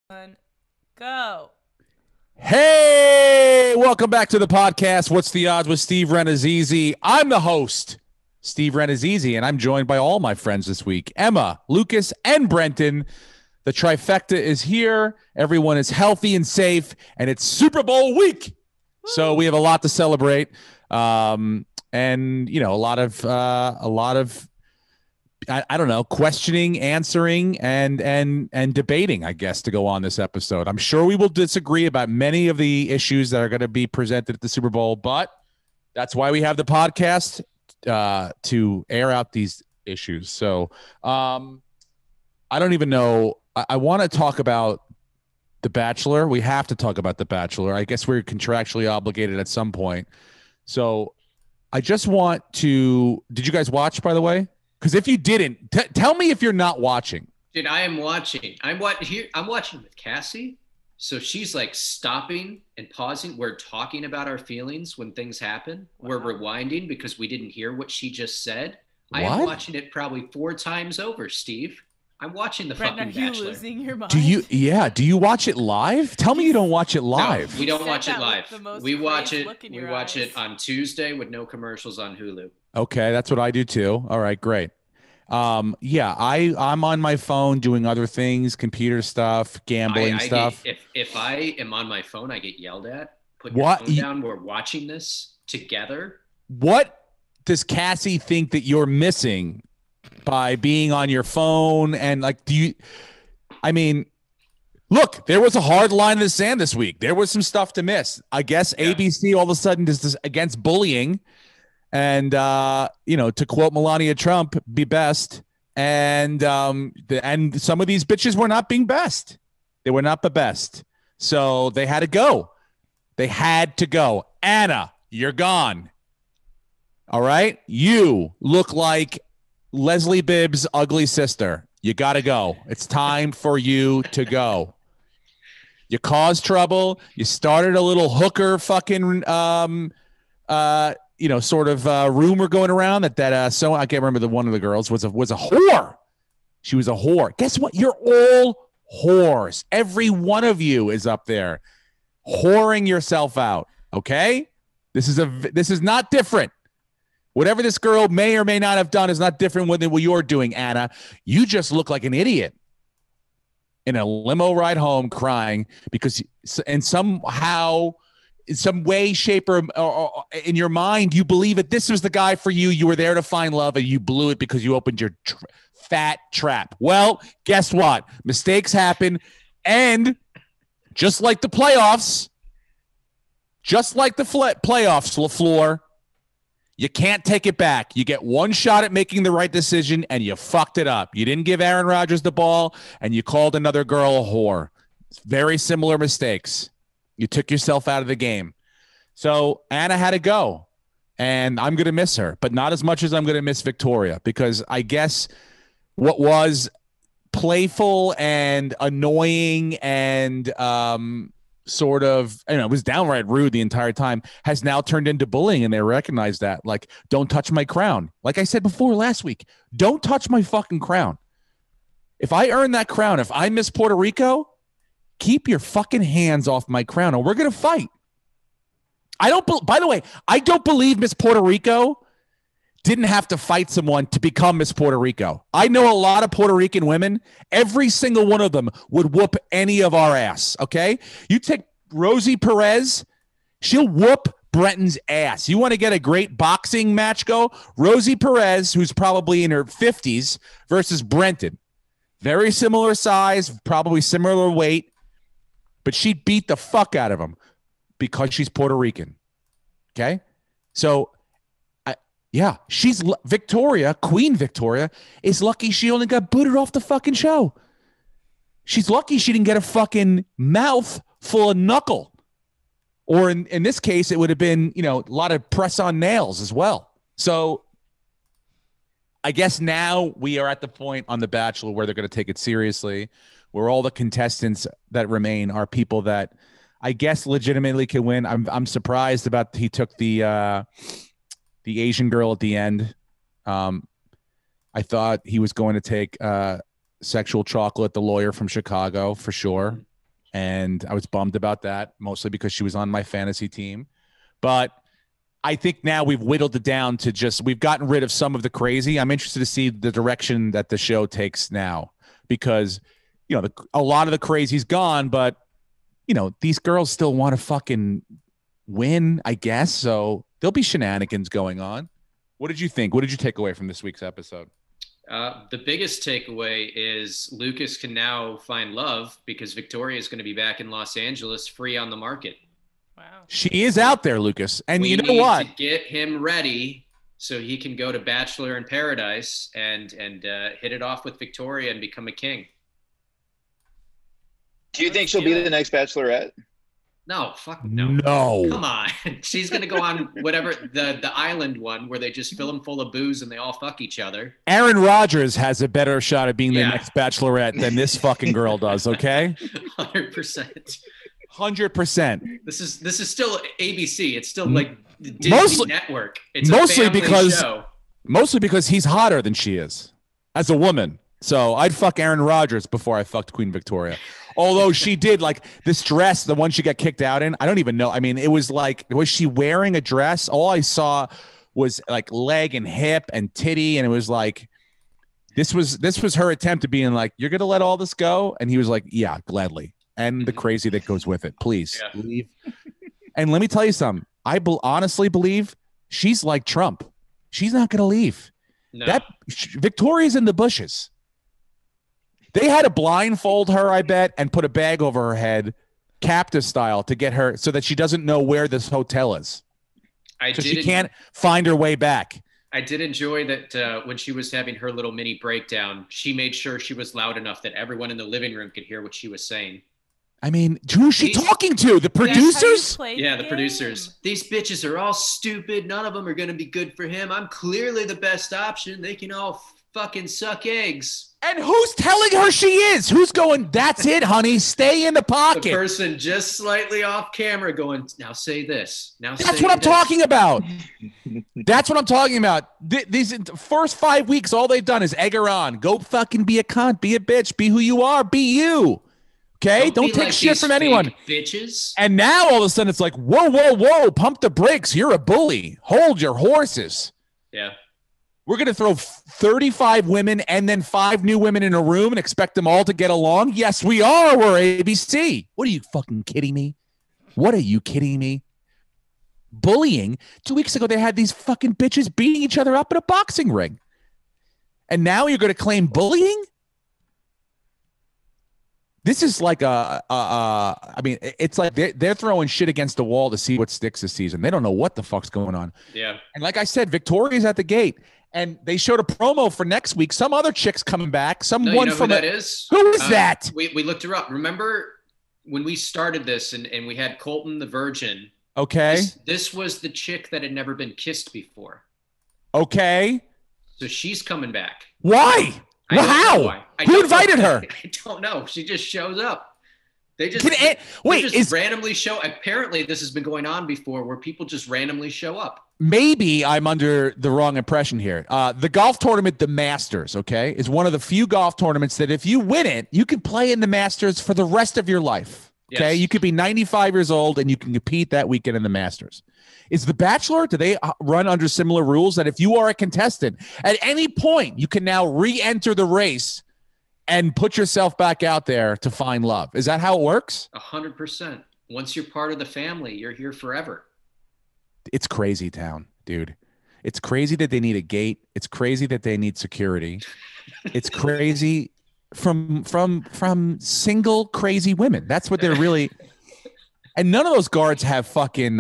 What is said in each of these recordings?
One, go. Hey, welcome back to the podcast. What's the odds with Steve Renazizi? I'm the host, Steve Renazizi, and I'm joined by all my friends this week, Emma, Lucas, and Brenton. The trifecta is here. Everyone is healthy and safe, and it's Super Bowl week. So we have a lot to celebrate. And you know, a lot of I don't know, questioning, answering, and debating, I guess, to go on this episode. I'm sure we will disagree about many of the issues that are going to be presented at the Super Bowl, but that's why we have the podcast to air out these issues. So I don't even know. I want to talk about The Bachelor. We have to talk about The Bachelor. I guess we're contractually obligated at some point. So I just want to. Did you guys watch, by the way? Because if you didn't, tell me if you're not watching. Dude, I am watching. I'm watching with Cassie. So she's like stopping and pausing. We're talking about our feelings when things happen. Wow. We're rewinding because we didn't hear what she just said. What? I am watching it probably 4 times over, Steve. I'm watching the fucking Bachelor. Are you losing your mind? Do you watch it live? Tell me you don't watch it live. No, we don't watch it live. We watch it. We watch it on Tuesday with no commercials on Hulu. Okay, that's what I do too. All right, great. Yeah, I'm on my phone doing other things, computer stuff, gambling stuff. If I am on my phone, I get yelled at. Put your phone down. We're watching this together. What does Cassie think that you're missing by being on your phone? And like, look, there was a hard line in the sand this week. There was some stuff to miss. I guess ABC all of a sudden is this against bullying. And to quote Melania Trump, be best. And and some of these bitches were not being best. They were not the best. So they had to go. They had to go. Anna, you're gone. All right? You look like Leslie Bibb's ugly sister. You got to go. It's time for you to go. You caused trouble. You started a little hooker fucking sort of rumor going around that so I can't remember one of the girls was a whore. She was a whore. Guess what? You're all whores. Every one of you is up there whoring yourself out. Okay? This is not different. Whatever this girl may or may not have done is not different than what you're doing, Anna. You just look like an idiot in a limo ride home crying because and somehow in some way, shape, or in your mind, you believe that this was the guy for you. You were there to find love, and you blew it because you opened your fat trap. Well, guess what? Mistakes happen, and just like the playoffs, LaFleur, you can't take it back. You get one shot at making the right decision, and you fucked it up. You didn't give Aaron Rodgers the ball, and you called another girl a whore. It's very similar mistakes. You took yourself out of the game. So Anna had to go, and I'm going to miss her, but not as much as I'm going to miss Victoria, because I guess what was playful and annoying and sort of, it was downright rude the entire time, has now turned into bullying, and they recognize that. Like, don't touch my crown. Like I said before last week, don't touch my fucking crown. If I earn that crown, if I miss Puerto Rico, keep your fucking hands off my crown, or we're going to fight. By the way, I don't believe Miss Puerto Rico didn't have to fight someone to become Miss Puerto Rico. I know a lot of Puerto Rican women. Every single one of them would whoop any of our ass, okay? You take Rosie Perez, she'll whoop Brenton's ass. You want to get a great boxing match go? Rosie Perez, who's probably in her 50s, versus Brenton. Very similar size, probably similar weight. But she beat the fuck out of him because she's Puerto Rican. Okay? So, she's Victoria, Queen Victoria, is lucky she only got booted off the fucking show. She's lucky she didn't get a fucking mouth full of knuckle. Or in this case, it would have been, a lot of press-on nails as well. So, I guess now we are at the point on The Bachelor where they're going to take it seriously, where all the contestants that remain are people that I guess legitimately can win. I'm surprised about he took the Asian girl at the end. I thought he was going to take Sexual Chocolate, the lawyer from Chicago, for sure. and I was bummed about that, mostly because she was on my fantasy team. But I think now we've whittled it down to just we've gotten rid of some of the crazy. I'm interested to see the direction that the show takes now because, a lot of the crazy's gone, but, these girls still want to fucking win, I guess. So there'll be shenanigans going on. What did you think? What did you take away from this week's episode? The biggest takeaway is Lucas can now find love because Victoria is going to be back in Los Angeles free on the market. Wow. She is out there, Lucas. And we you know need what? to get him ready so he can go to Bachelor in Paradise and hit it off with Victoria and become a king. Do you think she'll be the next Bachelorette? No, fuck no. No. Come on. She's going to go on whatever, the island one where they just fill them full of booze and they all fuck each other. Aaron Rodgers has a better shot at being the next Bachelorette than this fucking girl does, okay? 100%. 100%. This is still ABC. It's still like Disney Network. It's mostly a family show. Mostly because he's hotter than she is as a woman. So I'd fuck Aaron Rodgers before I fucked Queen Victoria. Although she did like this dress, the one she got kicked out in. I don't even know. I mean, it was like, was she wearing a dress? All I saw was like leg and hip and titty. And it was like, this was her attempt to being like, you're going to let all this go? And he was like, yeah, gladly. And the crazy that goes with it. Please leave. And let me tell you something. I honestly believe she's like Trump. She's not going to leave. No. Victoria's in the bushes. They had to blindfold her, I bet, and put a bag over her head, captive style, to get her so that she doesn't know where this hotel is. She can't find her way back. I did enjoy that when she was having her little mini breakdown, she made sure she was loud enough that everyone in the living room could hear what she was saying. I mean, who's she talking to? The producers? Yeah, the producers. These bitches are all stupid. None of them are going to be good for him. I'm clearly the best option. They can all fucking suck eggs. And who's telling her she is? Who's going, that's it, honey. Stay in the pocket. The person just slightly off camera going, now say this. Now say That's what I'm talking about. That's what I'm talking about. These first 5 weeks, all they've done is egg her on. Go fucking be a cunt. Be a bitch. Be who you are. Be you. Okay? Don't take shit from anyone. Bitches. And now all of a sudden it's like, whoa. Pump the brakes. You're a bully. Hold your horses. Yeah. We're going to throw 35 women and then 5 new women in a room and expect them all to get along? Yes, we are. We're ABC. What are you fucking kidding me? What are you kidding me? Bullying? 2 weeks ago, they had these fucking bitches beating each other up in a boxing ring. And now you're going to claim bullying? This is like I mean, it's like they're throwing shit against the wall to see what sticks this season. They don't know what the fuck's going on. Yeah. And like I said, Victoria's at the gate. And they showed a promo for next week. Some other chick's coming back. Who that is? Who is that? We looked her up. Remember when we started this and we had Colton the Virgin? Okay. This was the chick that had never been kissed before. Okay. So she's coming back. Why? Well, how? Who invited her? I don't know. She just shows up. They just randomly show. Apparently, this has been going on before, where people just randomly show up. Maybe I'm under the wrong impression here. The golf tournament, the Masters, okay, is one of the few golf tournaments that if you win it, you can play in the Masters for the rest of your life. Okay, yes. You could be 95 years old and you can compete that weekend in the Masters. Is the Bachelor, do they run under similar rules that if you are a contestant at any point, you can now re-enter the race and put yourself back out there to find love? Is that how it works? 100%. Once you're part of the family, you're here forever. It's crazy town, dude. It's crazy that they need a gate. It's crazy that they need security. It's crazy from single crazy women. That's what they're really. And none of those guards have fucking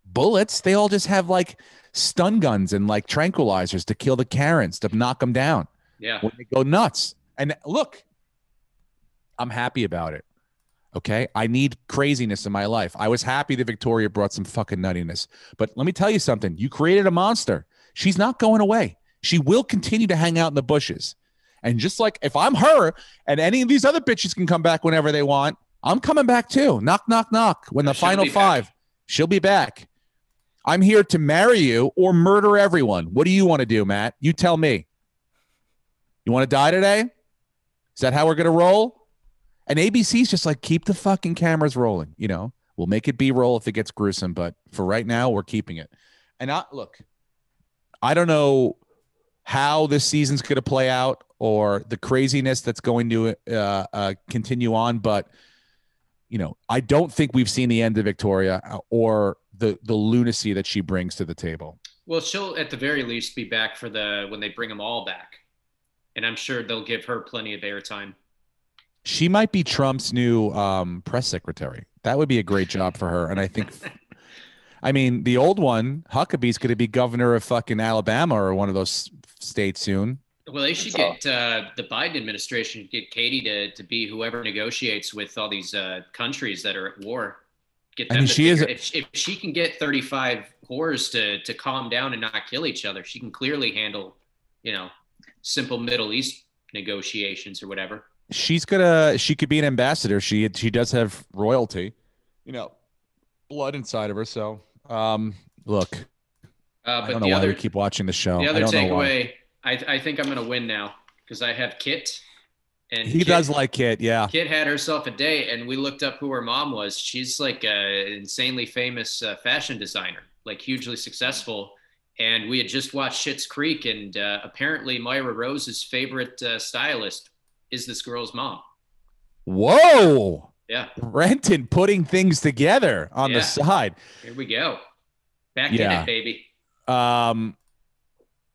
bullets. They all just have like stun guns and like tranquilizers to kill the Karens, to knock them down. Yeah. When they go nuts. And look, I'm happy about it. Okay. I need craziness in my life. I was happy that Victoria brought some fucking nuttiness. But let me tell you something. You created a monster. She's not going away. She will continue to hang out in the bushes. And just like if I'm her and any of these other bitches can come back whenever they want, I'm coming back too. Knock, knock, knock. When the final 5, she'll be back. I'm here to marry you or murder everyone. What do you want to do, Matt? You tell me. You want to die today? Is that how we're going to roll? And ABC's just like, keep the fucking cameras rolling. You know, we'll make it B-roll if it gets gruesome, but for right now, we're keeping it. And look, I don't know how this season's going to play out or the craziness that's going to continue on, but you know, I don't think we've seen the end of Victoria or the lunacy that she brings to the table. Well, she'll at the very least be back for when they bring them all back, and I'm sure they'll give her plenty of airtime. She might be Trump's new press secretary. That would be a great job for her. And I think, I mean, the old one, Huckabee's going to be governor of fucking Alabama or one of those states soon. Well, they should get the Biden administration get Katie to be whoever negotiates with all these countries that are at war. Get them. I mean, if she can get 35 whores to calm down and not kill each other, she can clearly handle, you know, simple Middle East negotiations or whatever. She could be an ambassador. She does have royalty, you know, blood inside of her. So, look, I don't know why we keep watching the show. The other takeaway. I think I'm going to win now because I have Kit. And he does like Kit, yeah. Kit had herself a date, and we looked up who her mom was. She's like an insanely famous fashion designer, like hugely successful. And we had just watched Schitt's Creek, and apparently Myra Rose's favorite stylist is this girl's mom. Whoa. Yeah. Renton putting things together on the side. Here we go. Back in it, baby.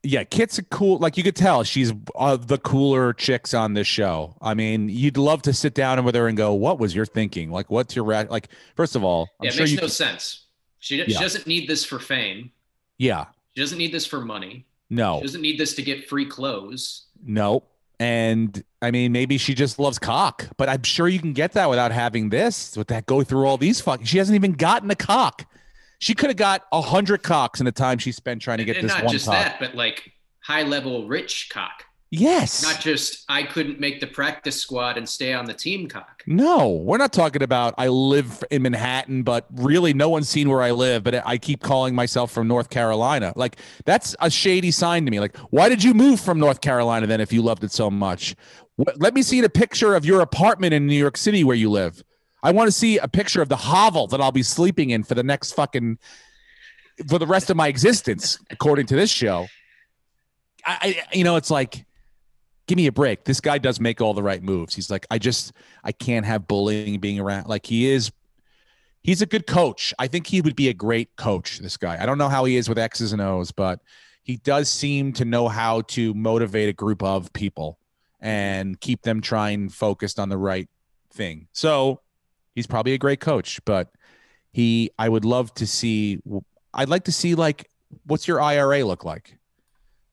Yeah, Kit's a cool, like you could tell she's the cooler chicks on this show. I mean, you'd love to sit down with her and go, what was your thinking? Like, what's your, like, first of all, it makes no sense. She doesn't need this for fame. Yeah. She doesn't need this for money. No. She doesn't need this to get free clothes. No. And I mean, maybe she just loves cock, but I'm sure you can get that without having this, with that go through all these she hasn't even gotten a cock. She could have got 100 cocks in the time she spent trying to get this one cock. Not just that, but like high-level rich cock. Yes. Not just I couldn't make the practice squad and stay on the team cock. No, we're not talking about I live in Manhattan, but really no one's seen where I live, but I keep calling myself from North Carolina. Like, that's a shady sign to me. Like, why did you move from North Carolina then if you loved it so much? Let me see the picture of your apartment in New York City where you live. I want to see a picture of the hovel that I'll be sleeping in for the rest of my existence, according to this show. It's like, give me a break. This guy does make all the right moves. He's like, I can't have bullying being around. Like, he's a good coach. I think he would be a great coach, this guy. I don't know how he is with X's and O's, but he does seem to know how to motivate a group of people and keep them trying focused on the right thing. So he's probably a great coach, but I'd like to see, like, what's your IRA look like?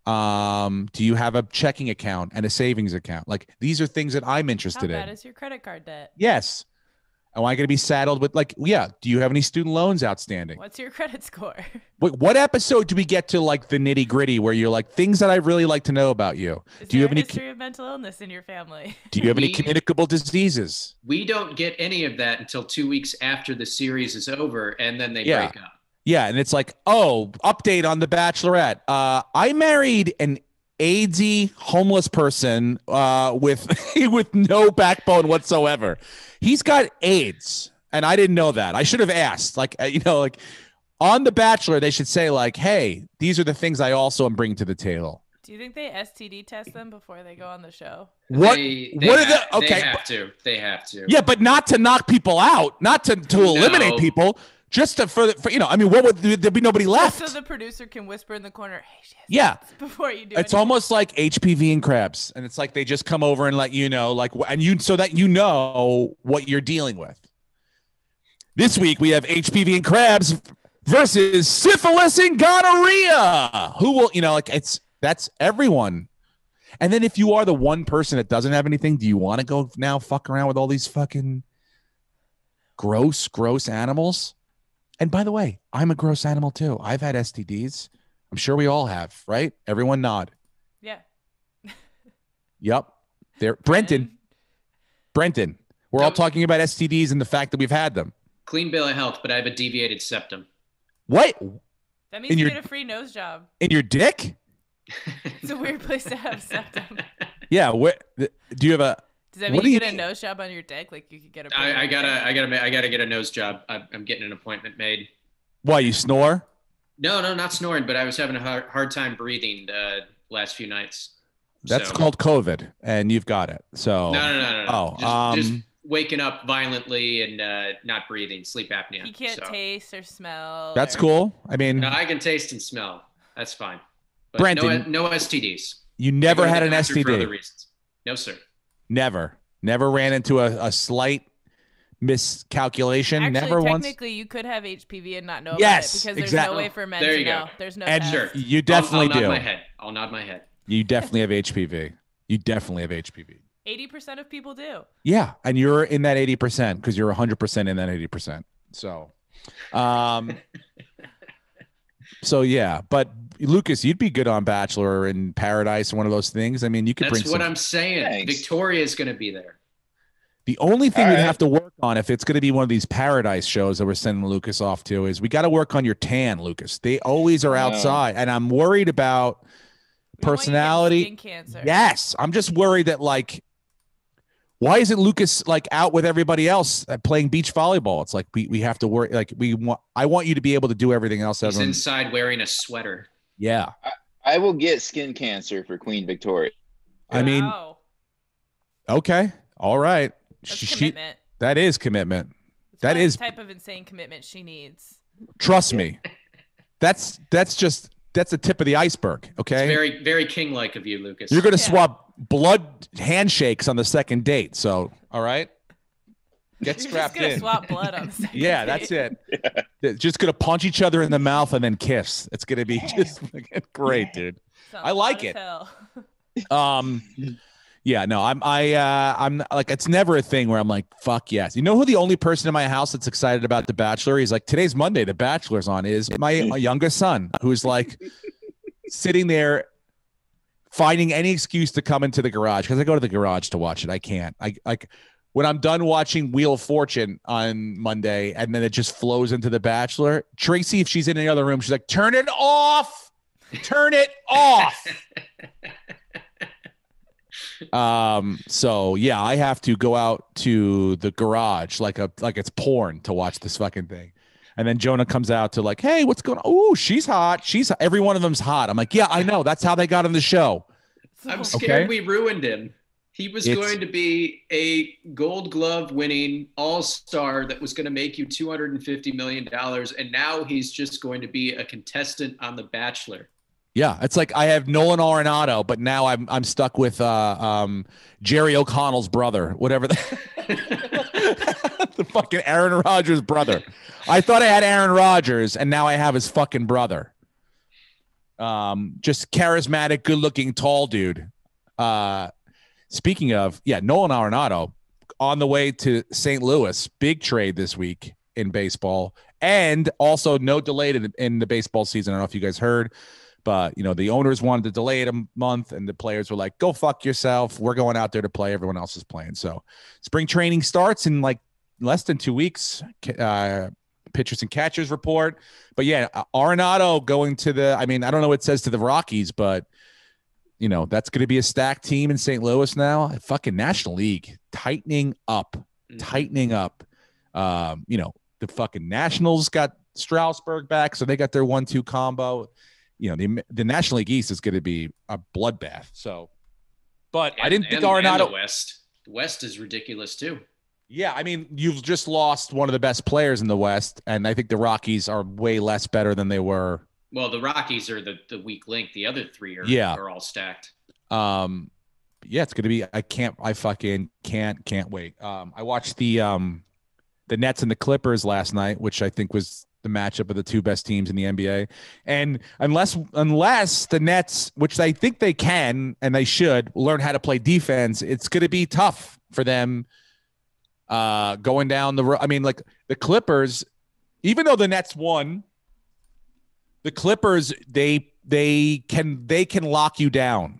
Do you have a checking account and a savings account? Like, these are things that I'm interested in. How bad is your credit card debt? Yes. Am I going to be saddled with, like, do you have any student loans outstanding? What's your credit score? What episode do we get to, like, the nitty gritty where you're like, things that I really like to know about you? Do you have any history of mental illness in your family? Do you have any communicable diseases? We don't get any of that until 2 weeks after the series is over, and then they break up. Yeah, and it's like, update on The Bachelorette. I married an AIDSy homeless person with no backbone whatsoever. He's got AIDS, and I didn't know that. I should have asked. Like, like on The Bachelor, they should say, like, hey, these are the things I also am bringing to the table. Do you think they STD test them before they go on the show? They have to. They have to. Yeah, but not to knock people out, not to eliminate people. Just for I mean, what would there be nobody left? So the producer can whisper in the corner, "Hey, she yeah," has before you do. It's almost like HPV and crabs, and it's like they just come over and let you know, like, so that you know what you're dealing with. This week we have HPV and crabs versus syphilis and gonorrhea. Who will, that's everyone. And then if you are the one person that doesn't have anything, do you want to go now fuck around with all these fucking gross animals? And by the way, I'm a gross animal too. I've had STDs. I'm sure we all have, right? Everyone nod. Yeah. Yep. There, Brenton. We're all talking about STDs and the fact that we've had them. Clean bill of health, but I have a deviated septum. What? That means you get a free nose job. In your dick? It's a weird place to have septum. Yeah. Do you have a... Does that What mean do you you get a mean? nose job on your dick? Like you could get a. I gotta get a nose job. I'm getting an appointment made. Why, you snore? No, not snoring, but I was having a hard time breathing last few nights. That's So- called COVID, and you've got it. So No. Oh, Just waking up violently and not breathing, sleep apnea. He can't taste or smell. that's cool. I mean, No, I can taste and smell. That's fine. But Brendan, no STDs. you I go never to had the an doctor for other STD. reasons. No, sir. Never ran into a slight miscalculation. Actually, Never once. technically, you could have HPV and not know Yes, about it because exactly. there's no way for men There to you go. know. There's no And test. Sure. You definitely I'll do. I'll nod my head. You definitely have HPV. You definitely have HPV. 80% of people do. Yeah, and you're in that 80% because you're 100% in that 80%. So, so yeah. But Lucas, you'd be good on Bachelor in Paradise, one of those things. I mean, you could That's bring what some. I'm saying. Thanks. Victoria is going to be there. The only thing All we'd right. have to work on if it's going to be one of these Paradise shows that we're sending Lucas off to is we got to work on your tan, Lucas. They always are I know. outside, and I'm worried about We don't want you getting personality. Skin cancer. Yes, I'm just worried that like, why isn't Lucas like out with everybody else playing beach volleyball? It's like we have to worry. Like I want you to be able to do everything else. He's everyone- inside wearing a sweater. Yeah, I will get skin cancer for Queen Victoria. I mean, Wow. okay, all right. That's commitment. That is commitment. That's that probably is- the type of insane commitment she needs. Trust me. That's the tip of the iceberg. Okay. It's very, very king-like of you, Lucas. You're going to Yeah. swap blood handshakes on the second date. So, all right. Get You're just strapped gonna in. swap blood on the second Yeah, date. that's it. They're just going to punch each other in the mouth and then kiss. It's going to be just fucking great, dude. Sounds I like hot as it. hell. Yeah, no, I'm like, it's never a thing where I'm like, fuck yes. You know who the only person in my house that's excited about The Bachelor? He's like, today's Monday, The Bachelor's on, is my youngest son, who's like sitting there finding any excuse to come into the garage because I go to the garage to watch it. I can't. I like when I'm done watching Wheel of Fortune on Monday and then it just flows into The Bachelor. Tracy, if she's in any other room, she's like, turn it off. Turn it off. So yeah, I have to go out to the garage like it's porn to watch this fucking thing. And then Jonah comes out to like, hey, what's going on? Oh, she's hot. Every one of them's hot. I'm like, yeah, I know. That's how they got on the show. I'm So- scared Okay. we ruined him. He was It's- going to be a Gold Glove winning all-star that was going to make you $250 million. And now he's just going to be a contestant on The Bachelor. Yeah, it's like I have Nolan Arenado, but now I'm stuck with Jerry O'Connell's brother, whatever the fucking Aaron Rodgers brother. I thought I had Aaron Rodgers, and now I have his fucking brother. Just charismatic, good-looking, tall dude. Speaking of, yeah, Nolan Arenado on the way to St. Louis, big trade this week in baseball, and also no delay in the baseball season. I don't know if you guys heard. But, you know, the owners wanted to delay it a month and the players were like, go fuck yourself. We're going out there to play. Everyone else is playing. So spring training starts in like less than 2 weeks. Pitchers and catchers report. But yeah, Arenado going to I don't know what it says to the Rockies, but, you know, that's going to be a stacked team in St. Louis now. Fucking National League tightening up. You know, the fucking Nationals got Strasburg back. So they got their 1-2 combo. You know, the National League East is going to be a bloodbath. So, but I didn't think Arenado. And the West is ridiculous too. Yeah, I mean, you've just lost one of the best players in the West, and I think the Rockies are way less better than they were. Well, the Rockies are the weak link. The other three are all stacked. Yeah, it's going to be. I fucking can't wait. I watched the Nets and the Clippers last night, which I think was the matchup of the two best teams in the NBA. And unless the Nets, which I think they can and they should learn how to play defense, it's going to be tough for them going down the road. I mean, like the Clippers, even though the Nets won, the Clippers, they can lock you down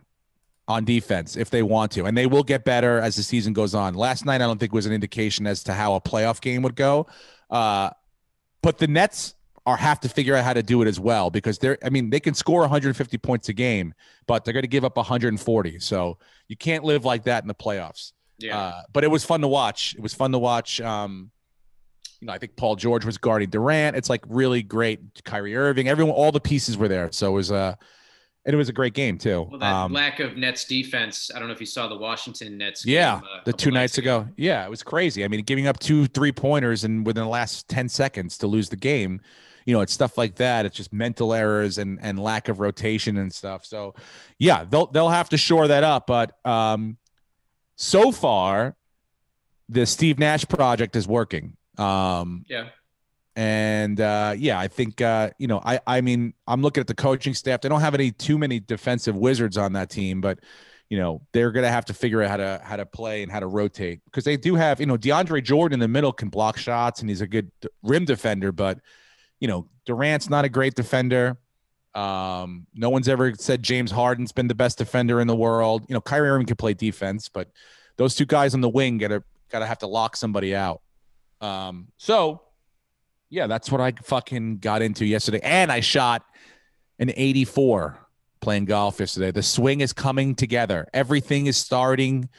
on defense if they want to, and they will get better as the season goes on. Last night, I don't think was an indication as to how a playoff game would go. But the Nets have to figure out how to do it as well because they can score 150 points a game, but they're going to give up 140. So you can't live like that in the playoffs. Yeah. But it was fun to watch. It was fun to watch. I think Paul George was guarding Durant. It's like really great. Kyrie Irving, everyone, all the pieces were there. So it was a great game too. Well, that lack of Nets defense. I don't know if you saw the Washington Nets game. Yeah, the 2 nights ago. Yeah, it was crazy. I mean, giving up 2 3-pointers and within the last 10 seconds to lose the game. It's stuff like that. It's just mental errors and lack of rotation and stuff. So, yeah, they'll have to shore that up. But so far, the Steve Nash project is working. Yeah. And I think I mean, I'm looking at the coaching staff. They don't have too many defensive wizards on that team, but they're gonna have to figure out how to play and how to rotate, because they do have DeAndre Jordan in the middle can block shots and he's a good rim defender, but Durant's not a great defender. No one's ever said James Harden's been the best defender in the world. Kyrie Irving can play defense, but those 2 guys on the wing gotta have to lock somebody out. So yeah, that's what I fucking got into yesterday. And I shot an 84 playing golf yesterday. The swing is coming together. Everything is starting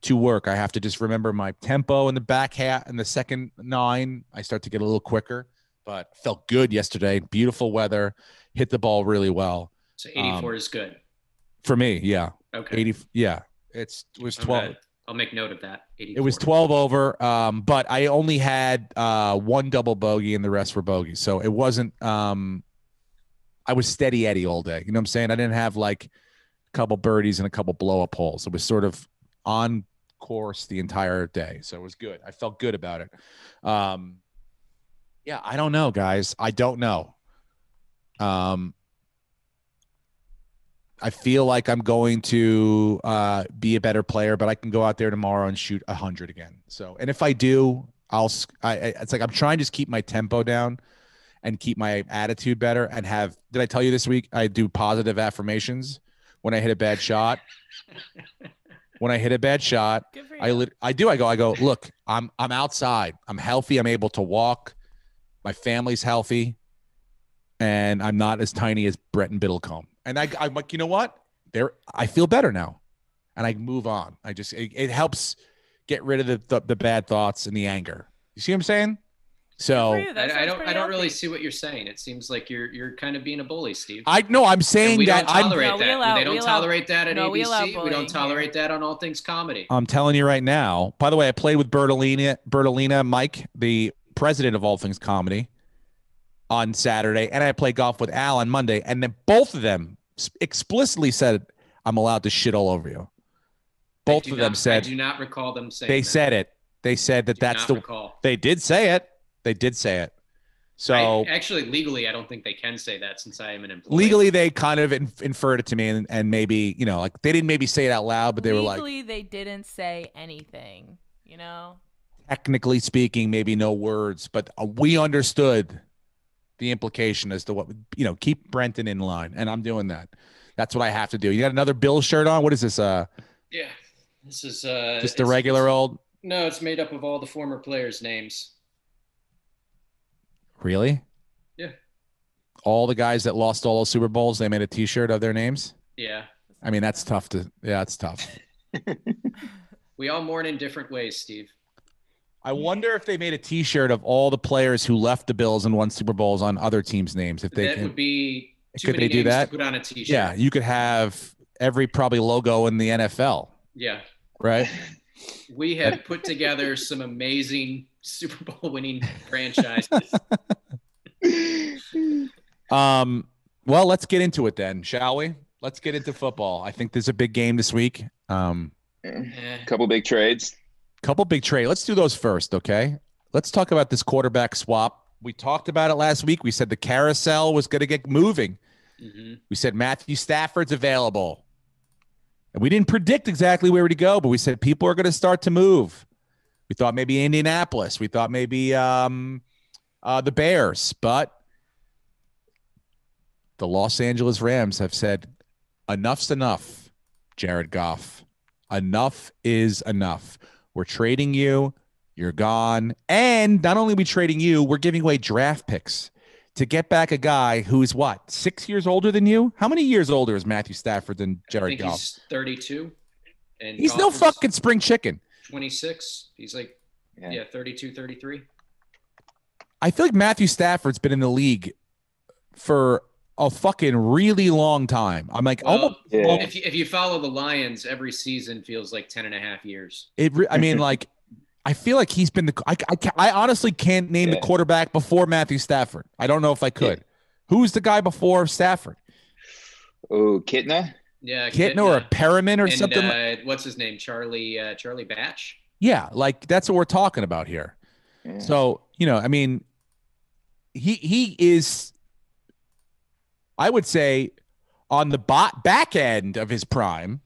to work. I have to just remember my tempo in the back half and the second 9. I start to get a little quicker, but felt good yesterday. Beautiful weather. Hit the ball really well. So 84 is good. For me, yeah. Okay. 80, yeah. It was 12. I'll make note of that. 84. It was 12 over, but I only had 1 double bogey and the rest were bogeys. So it wasn't I was steady Eddie all day. You know what I'm saying? I didn't have like a couple birdies and a couple blow up holes. It was sort of on course the entire day. So it was good. I felt good about it. Yeah, I don't know, guys. I don't know. I feel like I'm going to be a better player, but I can go out there tomorrow and shoot 100 again. So, and if I do, it's like I'm trying to just keep my tempo down and keep my attitude better and did I tell you this week I do positive affirmations when I hit a bad shot? When I hit a bad shot, I go, look, I'm outside. I'm healthy. I'm able to walk. My family's healthy. And I'm not as tiny as Brett and Biddlecombe. And I'm like, you know what? I feel better now, and I move on. It helps get rid of the bad thoughts and the anger. You see what I'm saying? So I don't really see what you're saying. It seems like you're kind of being a bully, Steve. I'm saying that they don't tolerate that at ABC. We don't tolerate that on All Things Comedy. I'm telling you right now. By the way, I played with Bertolina Mike, the president of All Things Comedy, on Saturday, and I played golf with Al on Monday, and then both of them explicitly said, I'm allowed to shit all over you. Both of them said. I do not recall them saying they said it. They said that's the recall. They did say it. They did say it. So actually, legally, I don't think they can say that, since I am an employee. Legally, they kind of inferred it to me, and maybe, like they didn't maybe say it out loud, but they were like. Legally, they didn't say anything, Technically speaking, maybe no words, but we understood the implication as to what, keep Brenton in line. And I'm doing that. That's what I have to do. You got another Bill shirt on? What is this? Yeah, this is just a regular old. No, it's made up of all the former players' names. Really? Yeah. All the guys that lost all those Super Bowls, they made a T-shirt of their names? Yeah. I mean, that's tough it's tough. We all mourn in different ways, Steve. I wonder if they made a T-shirt of all the players who left the Bills and won Super Bowls on other teams' names. If they would be too could many they do names that? to put on a T-shirt. Yeah, you could have every probably logo in the NFL. Yeah. Right. We have put together some amazing Super Bowl winning franchises. Well, let's get into it then, shall we? Let's get into football. I think there's a big game this week. Couple big trades. Let's do those first, okay? Let's talk about this quarterback swap. We talked about it last week. We said the carousel was going to get moving. Mm-hmm. We said Matthew Stafford's available. And we didn't predict exactly where to go, but we said people are going to start to move. We thought maybe Indianapolis. We thought maybe the Bears. But the Los Angeles Rams have said, enough's enough, Jared Goff. Enough is enough. We're trading you. You're gone. And not only are we trading you, we're giving away draft picks to get back a guy who's what, 6 years older than you? How many years older is Matthew Stafford than Jared Goff? He's 32. And he's no fucking spring chicken. 26. He's like, 32, 33. I feel like Matthew Stafford's been in the league for a fucking really long time. I'm like, Well, almost. if you follow the Lions, every season feels like 10 and a half years. I mean, like, I feel like he's been I honestly can't name the quarterback before Matthew Stafford. I don't know if I could. Yeah. Who's the guy before Stafford? Oh, Kitna? Yeah, Kitna or Perriman or something. What's his name? Charlie Batch? Yeah, like that's what we're talking about here. Yeah. So, I mean, he is, I would say, on the back end of his prime.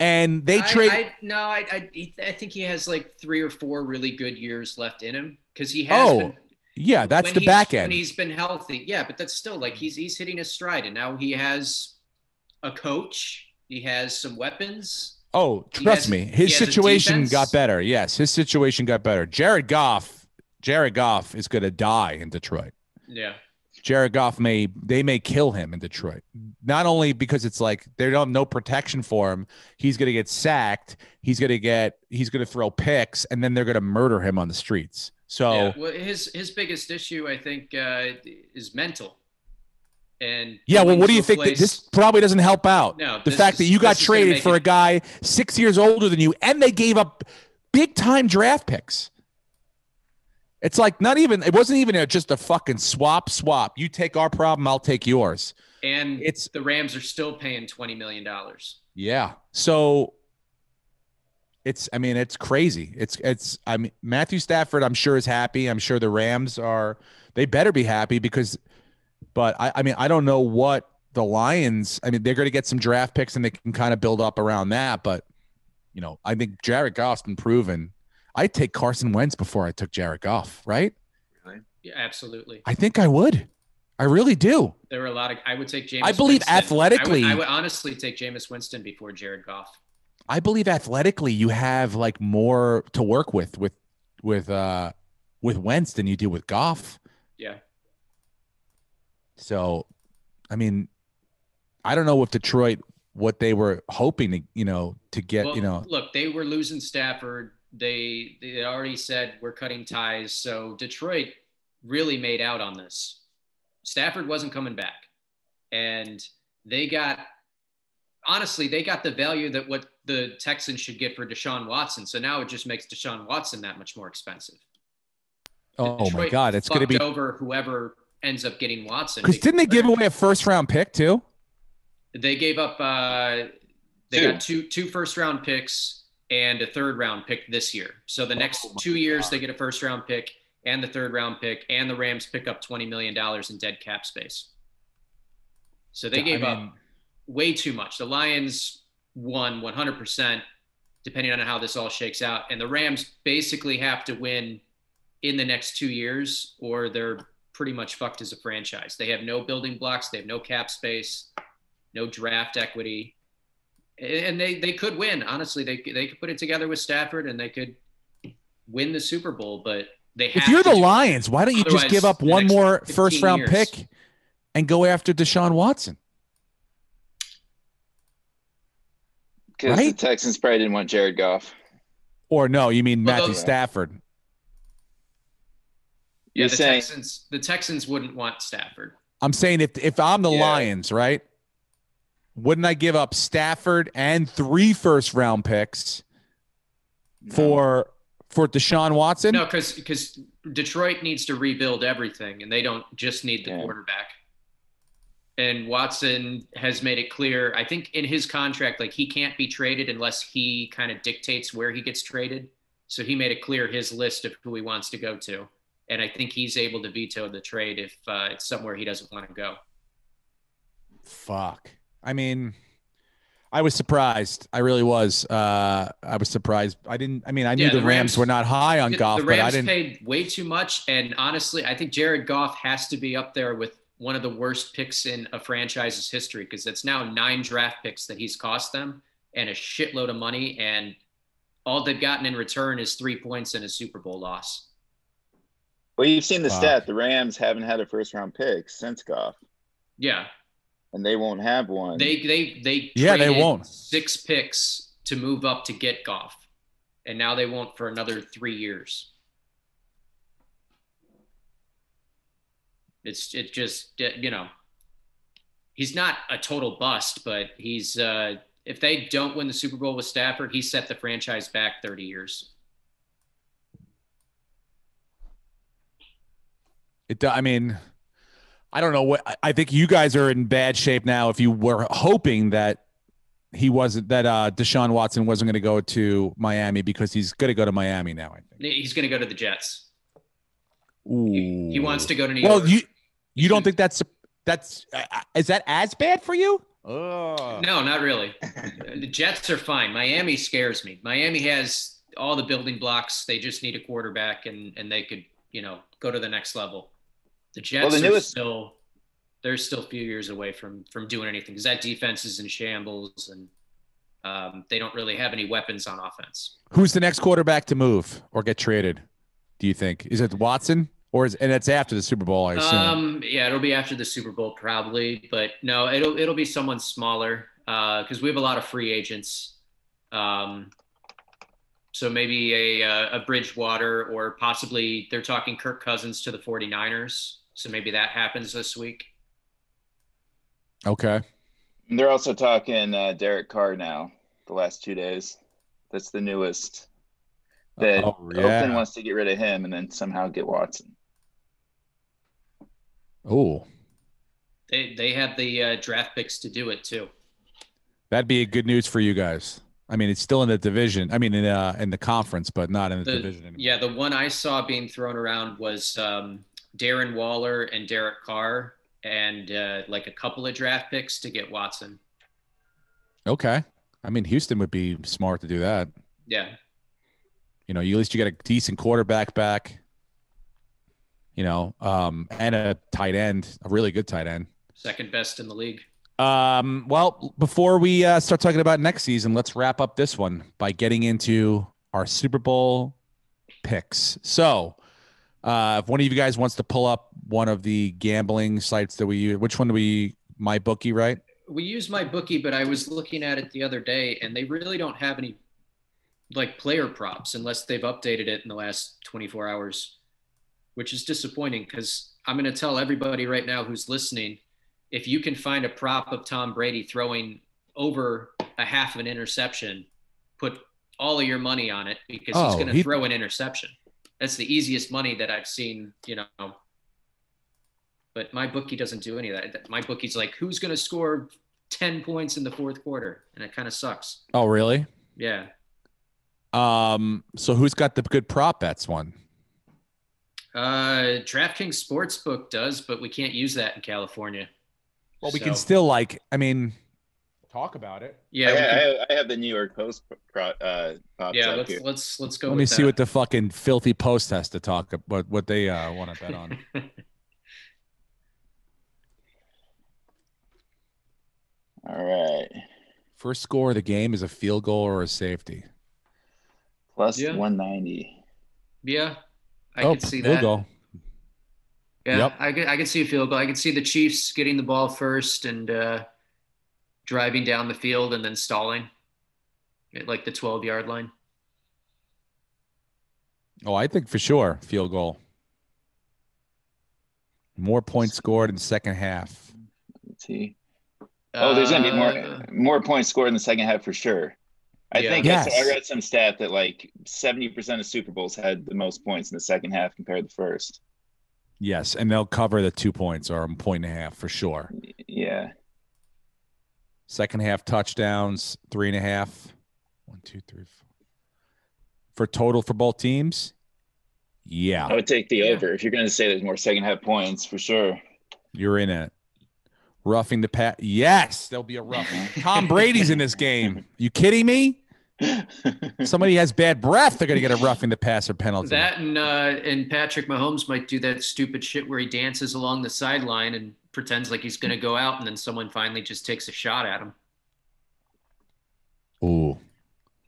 And they trade. I think he has like 3 or 4 really good years left in him because he has. Yeah, that's the back end. When he's been healthy, yeah, but that's still like he's hitting his stride, and now he has a coach. He has some weapons. Oh, trust me, his situation got better. Yes, his situation got better. Jared Goff is going to die in Detroit. Yeah. Jared Goff may kill him in Detroit. Not only because it's like they don't have no protection for him, he's going to get sacked. He's going to throw picks, and then they're going to murder him on the streets. So well, his biggest issue, I think, is mental. And what do you think? This probably doesn't help out. No, the fact that you got traded for a guy 6 years older than you, and they gave up big time draft picks. It's like it wasn't even just a fucking swap. You take our problem, I'll take yours. And the Rams are still paying $20 million. Yeah. So it's crazy. Matthew Stafford, I'm sure, is happy. I'm sure the Rams they better be happy but I don't know what the Lions, they're going to get some draft picks and they can kind of build up around that. But, I think Jared Goff's been proven. I'd take Carson Wentz before I took Jared Goff, right? Really? Yeah, absolutely. I think I would. I really do. There were I would take Jameis. I believe Winston. athletically. I would honestly take Jameis Winston before Jared Goff. I believe athletically you have like more to work with Wentz than you do with Goff. Yeah. So, I don't know if Detroit, what they were hoping to get, Look, they were losing Stafford. They already said we're cutting ties. So Detroit really made out on this. Stafford wasn't coming back. And they got the value that what the Texans should get for Deshaun Watson. So now it just makes Deshaun Watson that much more expensive. Oh Detroit my God. It's going to be over whoever ends up getting Watson. Because didn't they give away a first-round pick too? They gave up got two first-round picks and a third-round pick this year. So the next 2 years they get a first-round pick and the third-round pick, and the Rams pick up $20 million in dead cap space. So they gave up way too much. The Lions won 100%, depending on how this all shakes out. And the Rams basically have to win in the next 2 years, or they're pretty much fucked as a franchise. They have no building blocks. They have no cap space, no draft equity. And they could win. Honestly, they could put it together with Stafford and they could win the Super Bowl, but they have If you're the Lions, why don't you just give up one more first-round pick and go after Deshaun Watson? Because the Texans probably didn't want Jared Goff. Or no, you mean Matthew Stafford. Yeah, the Texans wouldn't want Stafford. I'm saying if I'm the Lions, right? Wouldn't I give up Stafford and 3 first-round picks for Deshaun Watson? No, because Detroit needs to rebuild everything, and they don't just need the quarterback. And Watson has made it clear, I think in his contract, like he can't be traded unless he kind of dictates where he gets traded. So he made it clear his list of who he wants to go to. And I think he's able to veto the trade if it's somewhere he doesn't want to go. Fuck. I was surprised. I really was. I was surprised. I knew the Rams were not high on Goff, but I didn't. The Rams paid way too much. And honestly, I think Jared Goff has to be up there with one of the worst picks in a franchise's history, because it's now 9 draft picks that he's cost them and a shitload of money. And all they've gotten in return is 3 points and a Super Bowl loss. Well, you've seen the stat. The Rams haven't had a first-round pick since Goff. Yeah. And they won't have one. They won't. 6 picks to move up to get Goff. and now they won't for another 3 years. It's just he's not a total bust, but he's if they don't win the Super Bowl with Stafford, he set the franchise back 30 years. I mean, I don't know what I think you guys are in bad shape now. If you were hoping that Deshaun Watson wasn't going to go to Miami, because he's going to go to Miami now. I think he's going to go to the Jets. Ooh. He wants to go to New York. Well, you don't think that's is that as bad for you? Oh. No, not really. The Jets are fine. Miami scares me. Miami has all the building blocks. They just need a quarterback, and they could go to the next level. The Jets they're still a few years away from doing anything, because that defense is in shambles, and they don't really have any weapons on offense. Who's the next quarterback to move or get traded, do you think? Is it Watson? And it's after the Super Bowl, I assume. Yeah, it'll be after the Super Bowl probably, but no, it'll be someone smaller, because we have a lot of free agents. So maybe a Bridgewater, or possibly they're talking Kirk Cousins to the 49ers. So maybe that happens this week. Okay. And they're also talking Derek Carr now, the last 2 days. That's the newest. That Oakland wants to get rid of him and then somehow get Watson. Oh. They have the draft picks to do it too. That'd be good news for you guys. I mean, it's still in the division. I mean, in the conference, but not in the division anymore. Yeah, the one I saw being thrown around was Darren Waller and Derek Carr, and like a couple of draft picks to get Watson. Okay. I mean, Houston would be smart to do that. Yeah. At least you get a decent quarterback back, and a tight end, a really good tight end. Second best in the league. Well, before we start talking about next season, let's wrap up this one by getting into our Super Bowl picks. So, if one of you guys wants to pull up one of the gambling sites that we use, which one do we? MyBookie, right? We use MyBookie, but I was looking at it the other day, and they really don't have any like player props unless they've updated it in the last 24 hours, which is disappointing, because I'm going to tell everybody right now who's listening, if you can find a prop of Tom Brady throwing over a half of an interception, put all of your money on it, because he's going to throw an interception. That's the easiest money that I've seen, But MyBookie doesn't do any of that. MyBookie's like, who's going to score 10 points in the fourth quarter? And it kind of sucks. Oh, really? Yeah. So who's got the good prop bets one? DraftKings Sportsbook does, but we can't use that in California. Well, we can still talk about it. Yeah, I have the New York Post props yeah, up here. let's go. Let me see what the fucking filthy Post has to talk about, what they want to bet on. All right. First score of the game is a field goal or a safety. Plus 190. Yeah, I could see that. Goal. Yeah, yep. I could see a field goal. I could see the Chiefs getting the ball first and driving down the field and then stalling at like the 12-yard line. Oh, I think for sure field goal. More points scored in the second half. Let's see. Oh, there's going to be more points scored in the second half for sure. I think I read some stat that like 70% of Super Bowls had the most points in the second half compared to the first. Yes, and they'll cover the 2 points or a point and a half for sure. Yeah. Second half touchdowns, 3.5. 1, 2, 3, 4. For total for both teams? Yeah. I would take the over. If you're going to say there's more second half points, for sure. You're in it. Roughing the pass. Yes, there'll be a roughing. Tom Brady's in this game. You kidding me? Somebody has bad breath, they're going to get a roughing the passer penalty. That and Patrick Mahomes might do that stupid shit where he dances along the sideline and pretends like he's going to go out, and then someone finally just takes a shot at him. Ooh.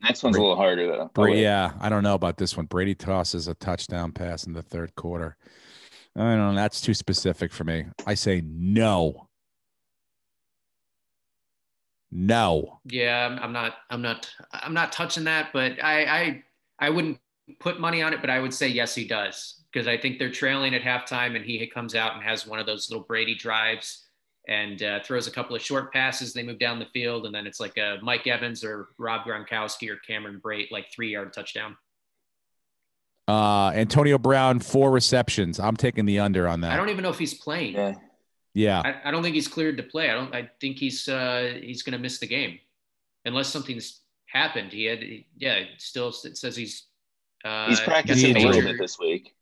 Next one's a little harder, though. Yeah, I don't know about this one. Brady tosses a touchdown pass in the third quarter. I don't know. That's too specific for me. I say no. No. Yeah, I'm not touching that, but I I wouldn't put money on it, but I would say yes, he does, because I think they're trailing at halftime, and he comes out and has one of those little Brady drives and throws a couple of short passes. They move down the field, and then it's like a Mike Evans or Rob Gronkowski or Cameron Brate, like 3-yard touchdown. Antonio Brown, 4 receptions. I'm taking the under on that. I don't even know if he's playing. Yeah. I don't think he's cleared to play. I think he's going to miss the game unless something's happened. Still it says he's practicing a little bit this week.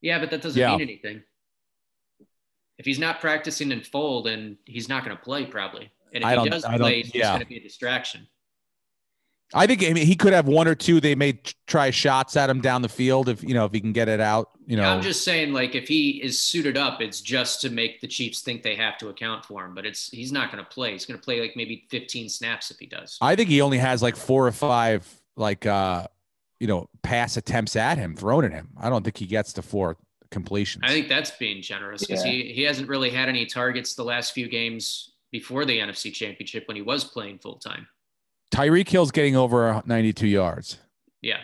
Yeah, but that doesn't mean anything. If he's not practicing in full, then he's not going to play probably. And if he does play, it's going to be a distraction. I think he could have 1 or 2. They may try shots at him down the field if he can get it out. I'm just saying, like, if he is suited up, it's just to make the Chiefs think they have to account for him. But he's not going to play. He's going to play like maybe 15 snaps if he does. I think he only has like 4 or 5 pass attempts at him, thrown at him. I don't think he gets to 4 completions. I think that's being generous because he hasn't really had any targets the last few games before the NFC Championship when he was playing full time. Tyreek Hill's getting over 92 yards. Yeah.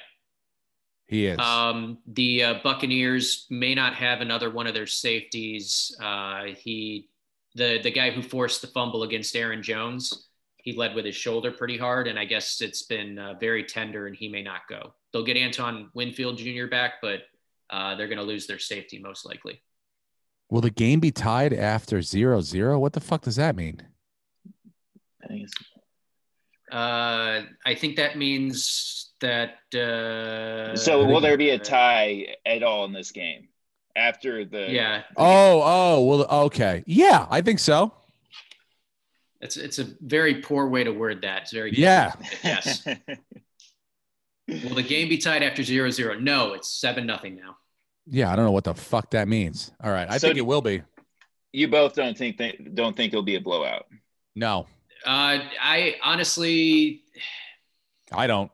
He is. The Buccaneers may not have another one of their safeties. The guy who forced the fumble against Aaron Jones, he led with his shoulder pretty hard, and I guess it's been very tender, and he may not go. They'll get Antoine Winfield Jr. back, but they're going to lose their safety most likely. Will the game be tied after 0-0? What the fuck does that mean? I think that means that. So will there be a tie at all in this game after the? Yeah. Well, okay. Yeah, I think so. It's a very poor way to word that. It's very yes. Will the game be tied after 0-0? No, it's 7-0 now. Yeah, I don't know what the fuck that means. All right, I think it will be. You both don't think it'll be a blowout? No. I honestly, I don't.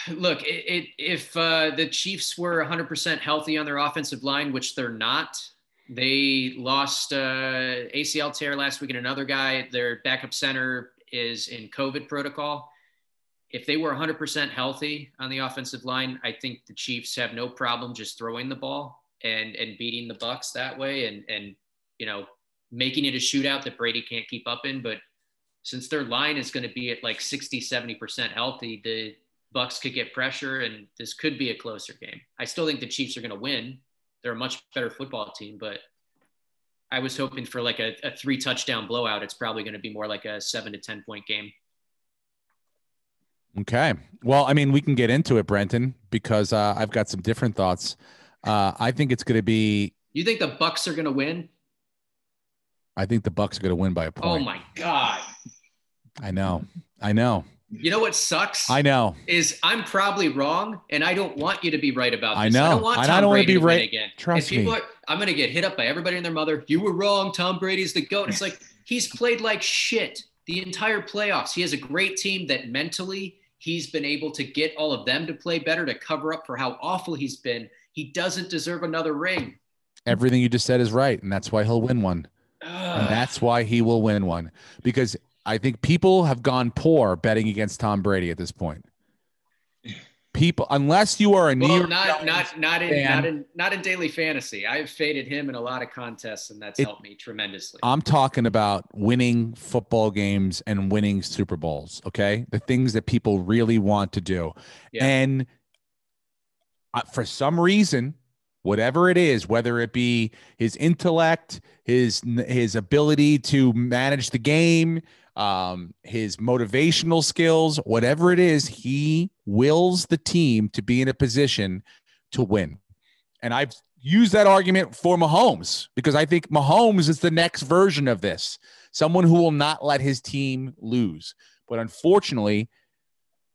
Look, if the Chiefs were 100% healthy on their offensive line, which they're not, they lost ACL tear last week and another guy. Their backup center is in COVID protocol. If they were 100% healthy on the offensive line, I think the Chiefs have no problem just throwing the ball and beating the Bucs that way and making it a shootout that Brady can't keep up in. But since their line is going to be at like 60-70% healthy, the Bucs could get pressure and this could be a closer game. I still think the Chiefs are going to win. They're a much better football team, but I was hoping for like a 3 touchdown blowout. It's probably going to be more like a 7 to 10 point game. Okay. Well, I mean, we can get into it, Brenton, because I've got some different thoughts. I think it's going to be. You think the Bucs are going to win? I think the Bucs are going to win by a point. Oh my God. I know. You know what sucks? I know. Is I'm probably wrong, and I don't want you to be right about this. I know. I don't want Tom Brady to win again. Trust me. I'm going to get hit up by everybody and their mother. You were wrong. Tom Brady's the GOAT. It's like he's played like shit the entire playoffs. He has a great team that mentally he's been able to get all of them to play better to cover up for how awful he's been. He doesn't deserve another ring. Everything you just said is right, and that's why he'll win one. And that's why he will win one, because I think people have gone poor betting against Tom Brady at this point. People, unless you are a New York not in daily fantasy. I've faded him in a lot of contests, and that's helped me tremendously. I'm talking about winning football games and winning Super Bowls. Okay, the things that people really want to do, and for some reason, whatever it is, whether it be his intellect, his ability to manage the game, his motivational skills, whatever it is, he wills the team to be in a position to win. And I've used that argument for Mahomes because I think Mahomes is the next version of this, someone who will not let his team lose. But unfortunately,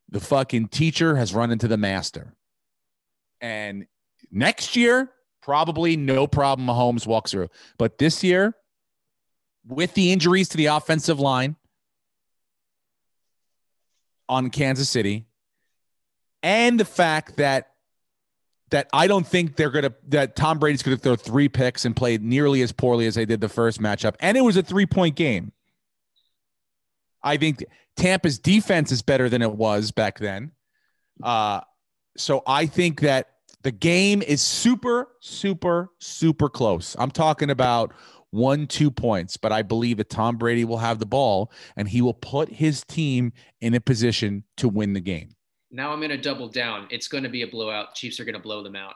the fucking teacher has run into the master. And next year, probably no problem Mahomes walks through. But this year, with the injuries to the offensive line on Kansas City, and the fact that I don't think that Tom Brady's going to throw 3 picks and play nearly as poorly as they did the first matchup, and it was a 3-point game. I think Tampa's defense is better than it was back then. So I think that the game is super, super, super close. I'm talking about 1-2 points, but I believe that Tom Brady will have the ball and he will put his team in a position to win the game. Now I'm going to double down. It's going to be a blowout. Chiefs are going to blow them out.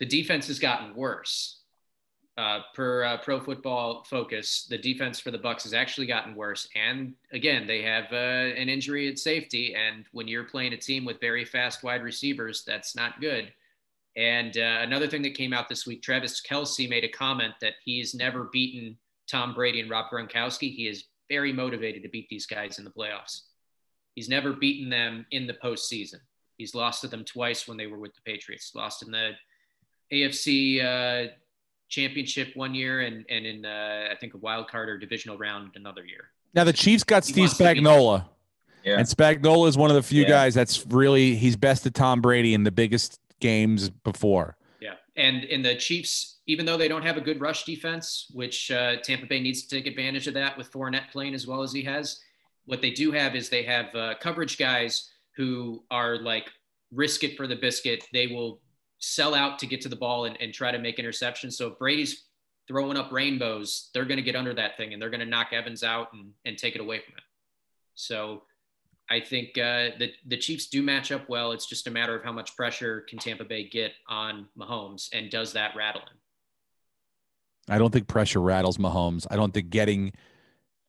The defense has gotten worse. Per Pro Football Focus, the defense for the Bucs has actually gotten worse. And again, they have an injury at safety. And when you're playing a team with very fast wide receivers, that's not good. And another thing that came out this week, Travis Kelce made a comment that he's never beaten Tom Brady and Rob Gronkowski. He is very motivated to beat these guys in the playoffs. He's never beaten them in the postseason. He's lost to them twice when they were with the Patriots. Lost in the AFC championship one year and in I think a wild card or divisional round another year. Now the Chiefs got Steve Spagnuolo. Yeah. And Spagnuolo is one of the few guys that's really, he's bested Tom Brady in the biggest games before. Yeah. And in the Chiefs, even though they don't have a good rush defense, which Tampa Bay needs to take advantage of that with Fournette playing as well as he has, what they do have is they have coverage guys who are like risk it for the biscuit. They will sell out to get to the ball and try to make interceptions. So if Brady's throwing up rainbows, they're going to get under that thing and they're going to knock Evans out and take it away from him. So I think the Chiefs do match up well. It's just a matter of how much pressure can Tampa Bay get on Mahomes, and does that rattle him? I don't think pressure rattles Mahomes. I don't think getting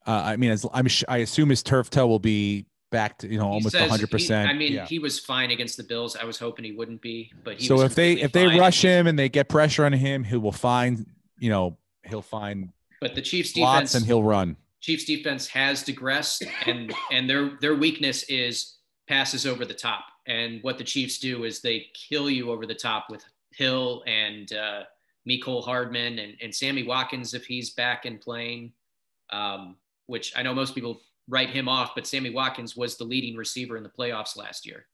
I assume his turf toe will be back to, almost 100%. He was fine against the Bills. I was hoping he wouldn't be, but so if they rush him and they get pressure on him, he will find, he'll find. But the Chiefs defense and he'll run. Chiefs defense has digressed, and their weakness is passes over the top. And what the Chiefs do is they kill you over the top with Hill and Mecole Hardman and Sammy Watkins if he's back and playing. Which I know most people write him off, but Sammy Watkins was the leading receiver in the playoffs last year.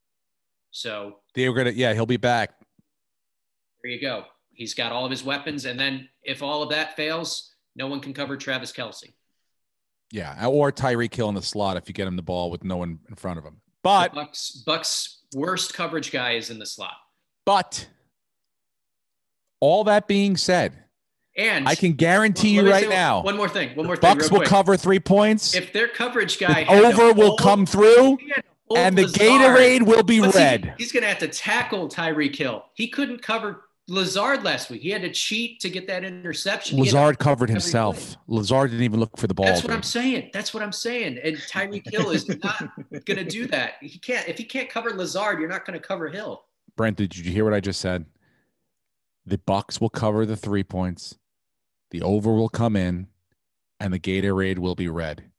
So they were he'll be back. There you go. He's got all of his weapons. And then if all of that fails, no one can cover Travis Kelce. Yeah. Or Tyreek Hill in the slot if you get him the ball with no one in front of him. But Bucs worst coverage guy is in the slot. But all that being said, and I can guarantee you right now. One more thing. Bucs will cover 3 points. If their coverage guy over will come through, and the Gatorade will be red. He's going to have to tackle Tyreek Hill. He couldn't cover Lazard last week. He had to cheat to get that interception. Lazard covered himself. Lazard didn't even look for the ball. That's what I'm saying. And Tyreek Hill is not going to do that. He can't. If he can't cover Lazard, you're not going to cover Hill. Brent, did you hear what I just said? The Bucs will cover the 3 points. The over will come in, and the Gatorade will be red.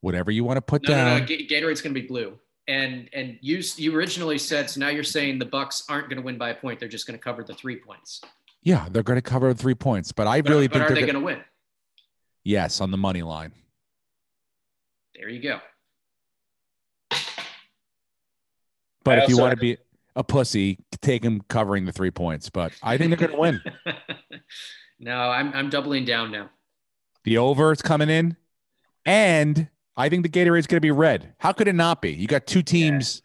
Whatever you want to put down. No. Gatorade's going to be blue. And you originally said, so now you're saying the Bucs aren't going to win by a point. They're just going to cover the 3 points. Yeah, they're going to cover the 3 points. But I really think are they going to win? Yes, on the money line. There you go. But if you want to be a pussy, take them covering the 3 points. But I think they're going to win. No, I'm doubling down now. The over is coming in, and I think the Gatorade's going to be red. How could it not be? You got two teams.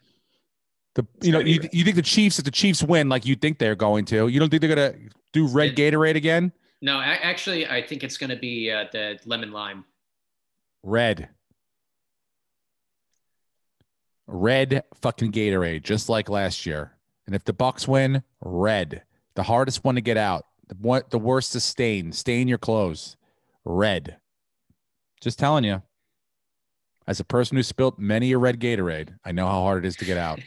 Yeah. You think the Chiefs, if the Chiefs win, like you think they're going to, you don't think they're going to do red Gatorade again? No, actually, I think it's going to be the lemon lime. Red fucking Gatorade, just like last year. And if the Bucs win, red. The hardest one to get out. The worst to stain. Stain your clothes. Red. Just telling you. As a person who spilt many a red Gatorade, I know how hard it is to get out.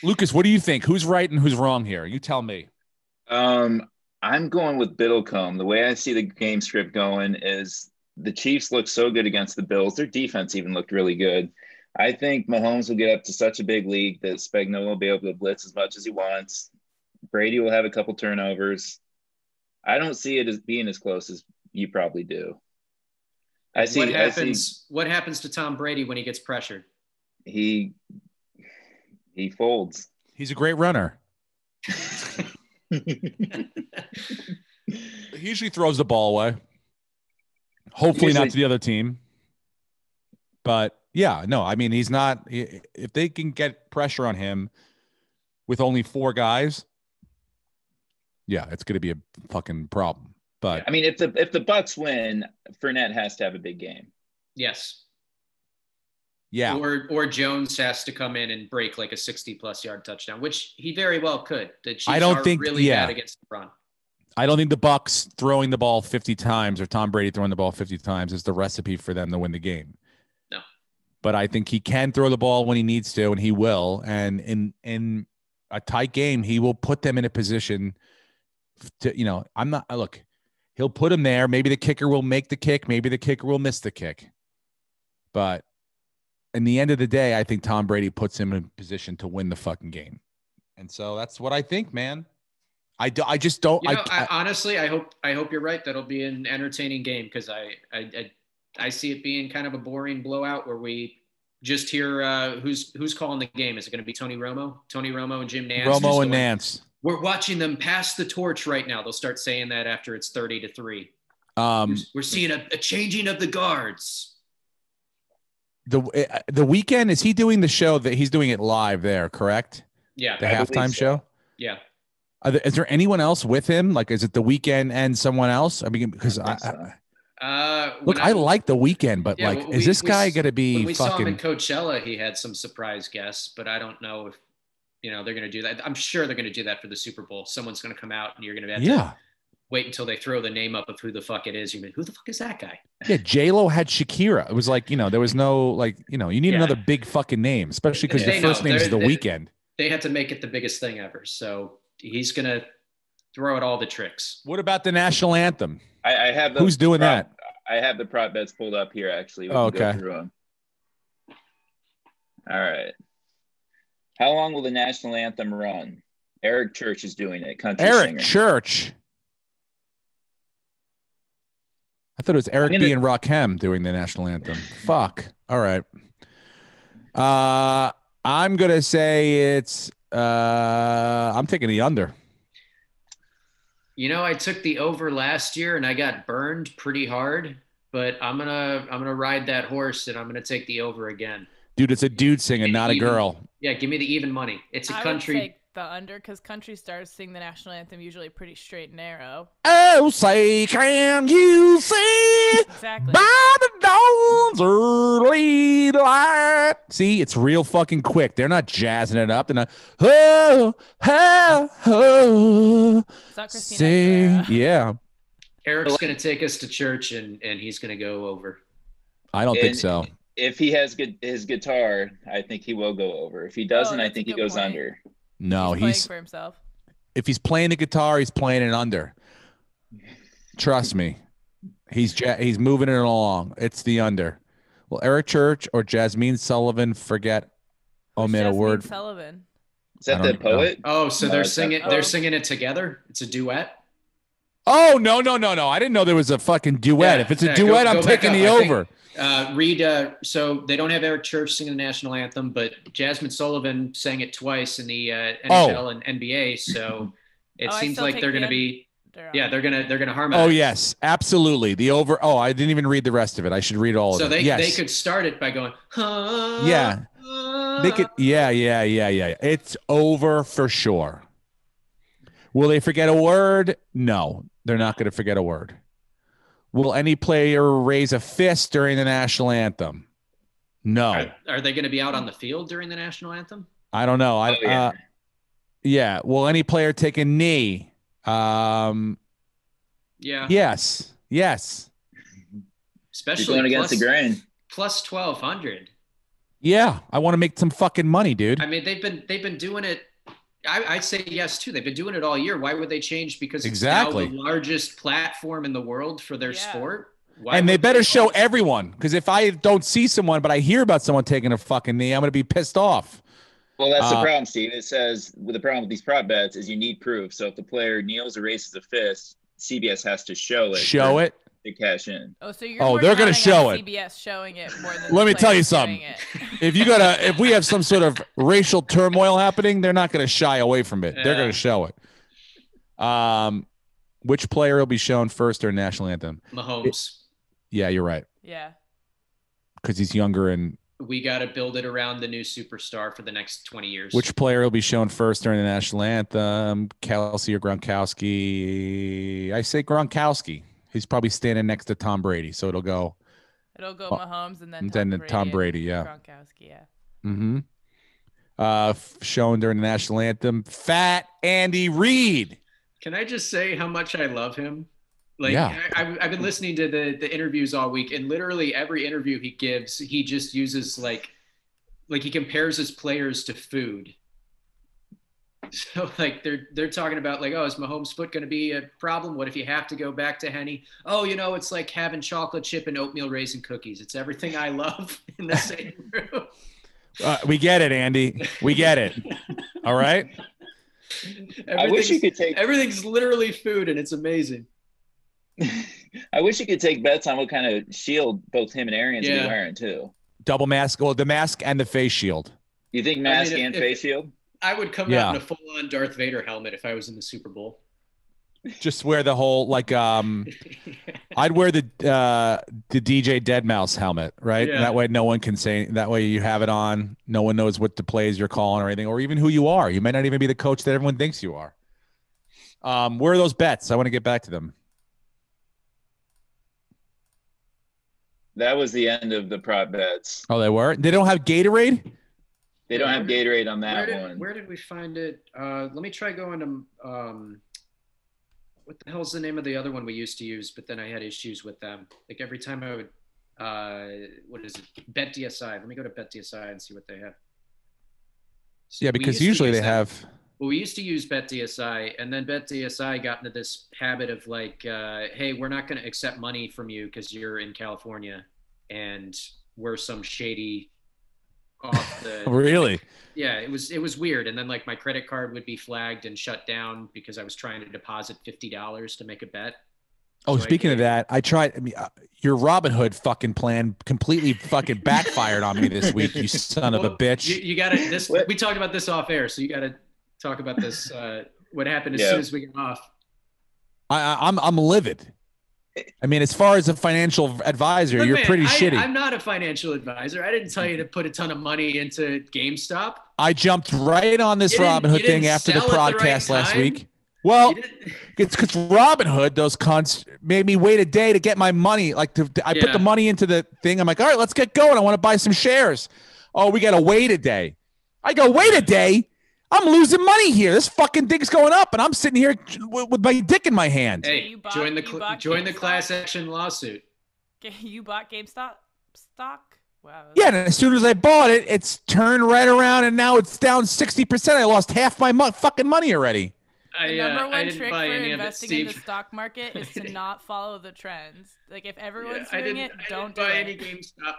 Lucas, what do you think? Who's right and who's wrong here? You tell me. I'm going with Biddlecombe. The way I see the game script going is the Chiefs look so good against the Bills. Their defense even looked really good. I think Mahomes will get up to such a big league that Spagnuolo will be able to blitz as much as he wants. Brady will have a couple turnovers. I don't see it as being as close as you probably do. What happens to Tom Brady when he gets pressured? He folds. He's a great runner. He usually throws the ball away. Hopefully not to the other team. But Yeah, no, I mean, he's not. If they can get pressure on him with only 4 guys, yeah, it's going to be a fucking problem. But I mean, if the Bucks win, Fournette has to have a big game. Yes. Yeah. Or Jones has to come in and break like a 60-plus yard touchdown, which he very well could. The Chiefs are really bad against the run. I don't think the Bucks throwing the ball 50 times or Tom Brady throwing the ball 50 times is the recipe for them to win the game. No. But I think he can throw the ball when he needs to, and he will. And in a tight game, he will put them in a position to, he'll put him there. Maybe the kicker will make the kick. Maybe the kicker will miss the kick. But in the end of the day, I think Tom Brady puts him in a position to win the fucking game. And so that's what I think, man. I just don't. Honestly, I hope you're right. That'll be an entertaining game because I see it being kind of a boring blowout where we just hear who's calling the game. Is it going to be Tony Romo and Jim Nantz? Romo and Nantz. We're watching them pass the torch right now. They'll start saying that after it's 30-3. We're seeing a changing of the guards. The weekend, is he doing the show that he's doing it live there? Correct. Yeah. The halftime show. Yeah. Is there anyone else with him? Like, is it the weekend and someone else? I mean, because I like the weekend, but is this guy going to be when we fucking? saw him in Coachella, he had some surprise guests, but I don't know if they're going to do that. I'm sure they're going to do that for the Super Bowl. Someone's going to come out and you're going to have to wait until they throw the name up of who the fuck it is. You mean, who the fuck is that guy? Yeah, J-Lo had Shakira. It was like, there was no you need another big fucking name, especially because your first name is The Weeknd. They had to make it the biggest thing ever. So he's going to throw out all the tricks. What about the national anthem? I have who's doing that? I have the prop bets pulled up here, actually. Okay. Go through them. All right. How long will the national anthem run? Eric Church is doing it. Country singer. Church. I thought it was Eric B. and Rakim doing the national anthem. Fuck. All right. I'm going to say it's I'm taking the under. I took the over last year and I got burned pretty hard, but I'm going to ride that horse and I'm going to take the over again. Dude, it's a dude singing, not a girl. Yeah, give me the even money. It's a country. I would take the under because country stars sing the national anthem usually pretty straight and narrow. Oh, say, can you see? Exactly. By the dawn's early light. See, it's real fucking quick. They're not jazzing it up. They're not, oh, oh, oh. It's not Christina Aguilera. Yeah. Eric's going to take us to church and he's going to go over. I don't think so. If he has his guitar, I think he will go over. If he doesn't, I think he goes under. No, he's playing for himself. If he's playing the guitar, he's playing it under. Trust me. He's moving it along. It's the under. Will Eric Church or Jasmine Sullivan forget omit a word? Sullivan. Is that the poet? Oh, so they're singing it together? It's a duet? Oh, no. I didn't know there was a fucking duet. If it's a duet, I'm taking the over. So they don't have Eric Church singing the national anthem, but Jasmine Sullivan sang it twice in the NHL and NBA. So it seems like they're going to be, they're going to harmonize. Oh yes, absolutely. The over. Oh, I didn't even read the rest of it. I should read all of it. So they could start it by going, yeah, they could. Yeah. It's over for sure. Will they forget a word? No, they're not going to forget a word. Will any player raise a fist during the national anthem? No. Are they going to be out on the field during the national anthem? I don't know. Yeah. Will any player take a knee? Yeah. Yes. Especially going against the grain. Plus 1,200. Yeah, I want to make some fucking money, dude. I mean, they've been doing it. I'd say yes too. They've been doing it all year. Why would they change? Because it's now the largest platform in the world for their sport. And they better show everyone, because if I don't see someone, but I hear about someone taking a fucking knee, I'm going to be pissed off. Well, that's the problem, Steve. It says the problem with these prop bets is you need proof. So if the player kneels or raises a fist, CBS has to show it. To cash in. Oh, so you're they're going to show it. CBS showing it more than. Let me tell you something. If we have some sort of racial turmoil happening, they're not going to shy away from it. Yeah. They're going to show it. Which player will be shown first during national anthem? Mahomes. Yeah, you're right. Yeah. Because he's younger and we got to build it around the new superstar for the next 20 years. Which player will be shown first during the national anthem? Kelsey or Gronkowski? I say Gronkowski. He's probably standing next to Tom Brady, so it'll go Mahomes and then Tom Brady, yeah. Gronkowski, yeah. Mm-hmm. Shown during the national anthem, Fat Andy Reid. Can I just say how much I love him? Like, yeah. I've been listening to the interviews all week, and literally every interview he gives, he just uses like he compares his players to food. So like they're talking about like, oh, is Mahomes' foot going to be a problem? What if you have to go back to Henny? Oh, it's like having chocolate chip and oatmeal raisin cookies. It's everything I love in the same room. We get it, Andy. We get it. All right. I wish you could take everything's literally food, and it's amazing. I wish you could take bets on what kind of shield both him and Arians be wearing too. Double mask. Well, the mask and the face shield. You think mask and face shield? I would come out in a full-on Darth Vader helmet if I was in the Super Bowl. Just wear the whole I'd wear the DJ Deadmau5 helmet, right? Yeah. That way no one can say. That way you have it on. No one knows what the plays you're calling or anything, or even who you are. You might not even be the coach that everyone thinks you are. Where are those bets? I want to get back to them. That was the end of the prop bets. Oh, they were? They don't have Gatorade? They don't have Gatorade on that one. Where did we find it? Let me try going to what the hell's the name of the other one we used to use, but then I had issues with them. Like every time I would what is it? Bet DSI. Let me go to Bet DSI and see what they have. So yeah, because usually they have. Well, we used to use Bet DSI, and then Bet DSI got into this habit of like, hey, we're not going to accept money from you because you're in California, and we're some shady off the. Really? Yeah, it was weird, and then like my credit card would be flagged and shut down because I was trying to deposit $50 to make a bet. Oh, so speaking of that, I tried. I mean, your Robinhood fucking plan completely fucking backfired on me this week. You son of a bitch. You got to this. We talked about this off air, so you got to talk about this. What happened as soon as we got off? I'm livid. I mean, as far as a financial advisor, you're pretty shitty. I'm not a financial advisor. I didn't tell you to put a ton of money into GameStop. I jumped right on this Robinhood thing after the podcast last week. Well, it's because Robinhood, those cunts, made me wait a day to get my money. I put the money into the thing. I'm like, all right, let's get going. I want to buy some shares. Oh, we got to wait a day. I go, wait a day? I'm losing money here. This fucking thing's going up, and I'm sitting here with my dick in my hand. Hey, join the class action lawsuit. You bought GameStop stock? Wow. Yeah, and as soon as I bought it, it's turned right around, and now it's down 60%. I lost half my fucking money already. The number one trick for investing in the stock market is to not follow the trends. Like, if everyone's doing it, don't buy any GameStop.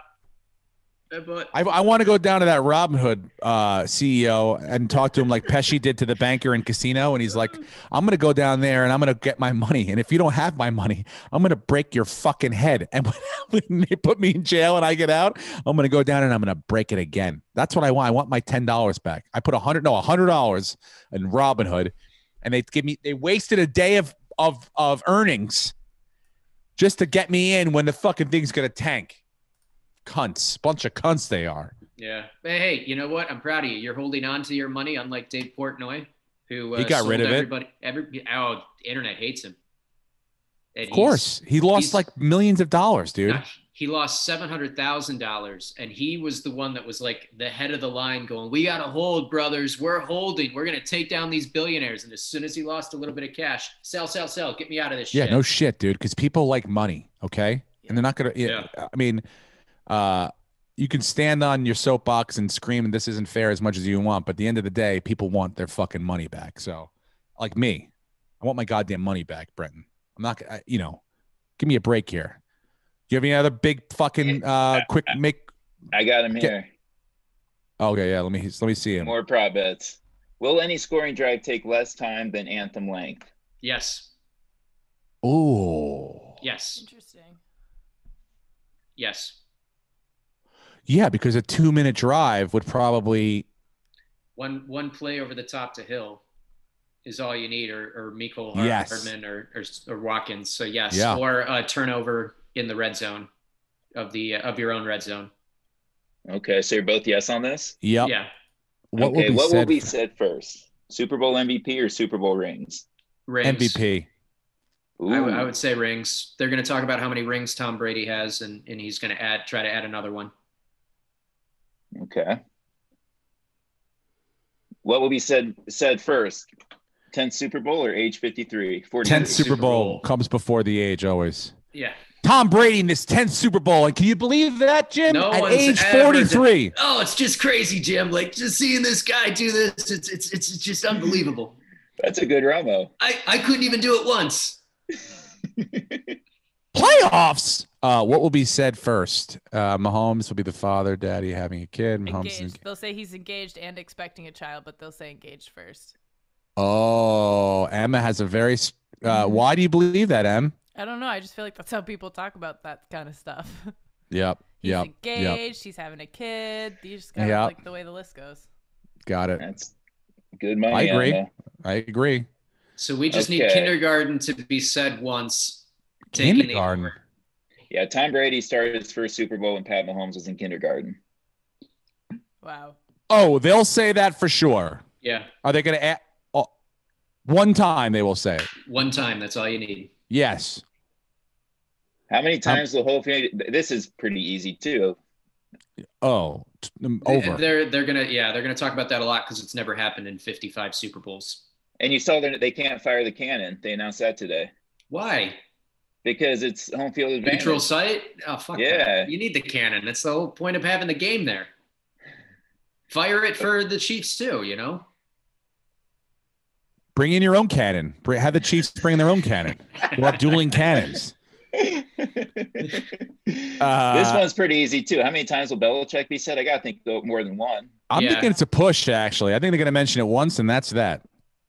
I want to go down to that Robinhood CEO and talk to him like Pesci did to the banker in Casino. And he's like, I'm going to go down there and I'm going to get my money. And if you don't have my money, I'm going to break your fucking head. And when they put me in jail and I get out, I'm going to go down and I'm going to break it again. That's what I want. I want my $10 back. I put $100 in Robinhood, and they wasted a day of earnings just to get me in when the fucking thing's going to tank. Cunts, bunch of cunts they are. Yeah. Hey, you know what? I'm proud of you. You're holding on to your money, unlike Dave Portnoy, who he got rid of it. The internet hates him. And of course, he lost like millions of dollars, dude. He lost $700,000, and he was the one that was like the head of the line, going, "We gotta hold, brothers. We're holding. We're gonna take down these billionaires." And as soon as he lost a little bit of cash, sell, get me out of this shit. Yeah, no shit, dude. Because people like money, okay, and they're not gonna. Yeah. I mean. You can stand on your soapbox and scream and this isn't fair as much as you want, but at the end of the day, people want their fucking money back. So, like me, I want my goddamn money back, Brenton. I'm not, give me a break here. Do you have any other big fucking quick make? I got him here. Okay, yeah. Let me see him. More prop bets. Will any scoring drive take less time than anthem length? Yes. Oh. Yes. Interesting. Yes. Yeah, because a 2-minute drive would probably one play over the top to Hill is all you need, or Mecole Hardman or Watkins. So yes, or a turnover in the red zone of your own red zone. Okay, so you're both yes on this? Yep. Yeah. What will be said first? Super Bowl MVP or Super Bowl rings? Rings. MVP. I would say rings. They're going to talk about how many rings Tom Brady has, and he's going to try to add another one. Okay. What will be said first? 10th Super Bowl or age 53? 10th Super Bowl comes before the age always. Yeah. Tom Brady in his 10th Super Bowl. And can you believe that, Jim? At age 43. Oh, it's just crazy, Jim. Like, just seeing this guy do this, it's just unbelievable. That's a good Romo. I couldn't even do it once. Playoffs. What will be said first? Mahomes will be the father, daddy having a kid. Engaged. They'll say he's engaged and expecting a child, but they'll say engaged first. Oh, Emma has a very. Why do you believe that, Em? I don't know. I just feel like that's how people talk about that kind of stuff. Yep. He's engaged. He's having a kid. You just kind of like the way the list goes. Got it. That's good money. I agree. Emma. I agree. So we just need kindergarten to be said once. Kindergarten. Yeah, Tom Brady started his first Super Bowl when Pat Mahomes was in kindergarten. Wow. Oh, they'll say that for sure. Yeah. Are they going to add? One time they will say it. One time. That's all you need. Yes. How many times the whole family? This is pretty easy too. Over. They're gonna talk about that a lot because it's never happened in 55 Super Bowls. And you saw that they can't fire the cannon. They announced that today. Why? Because it's home field advantage. Neutral site? Oh, fuck yeah. That. You need the cannon. That's the whole point of having the game there. Fire it for the Chiefs too, you know? Bring in your own cannon. Have the Chiefs bring their own cannon. We'll have dueling cannons. This one's pretty easy too. How many times will Belichick be said? I gotta think more than one. I'm thinking it's a push, actually. I think they're gonna mention it once, and that's that.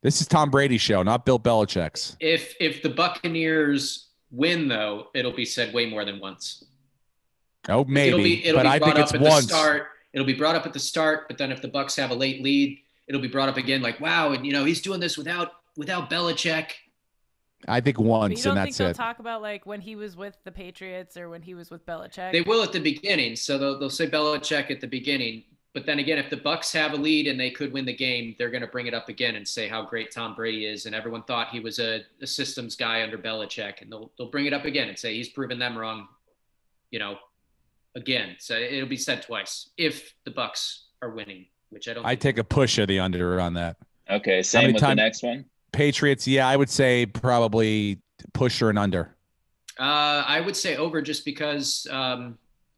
This is Tom Brady's show, not Bill Belichick's. If the Buccaneers win, though, it'll be said way more than once. Oh, maybe. It'll but be I think it's once. It'll be brought up at the start, but then if the Bucs have a late lead, it'll be brought up again. Like, wow, and he's doing this without Belichick. I think once, and that's it. They'll talk about like when he was with the Patriots or when he was with Belichick. They will at the beginning, so they'll say Belichick at the beginning. But then again, if the Bucs have a lead and they could win the game, they're going to bring it up again and say how great Tom Brady is, and everyone thought he was a systems guy under Belichick, and they'll bring it up again and say he's proven them wrong, again. So it'll be said twice if the Bucs are winning, which I don't. I take a push of the under on that. Okay, same with the next one. Patriots, I would say probably push or an under. I would say over just because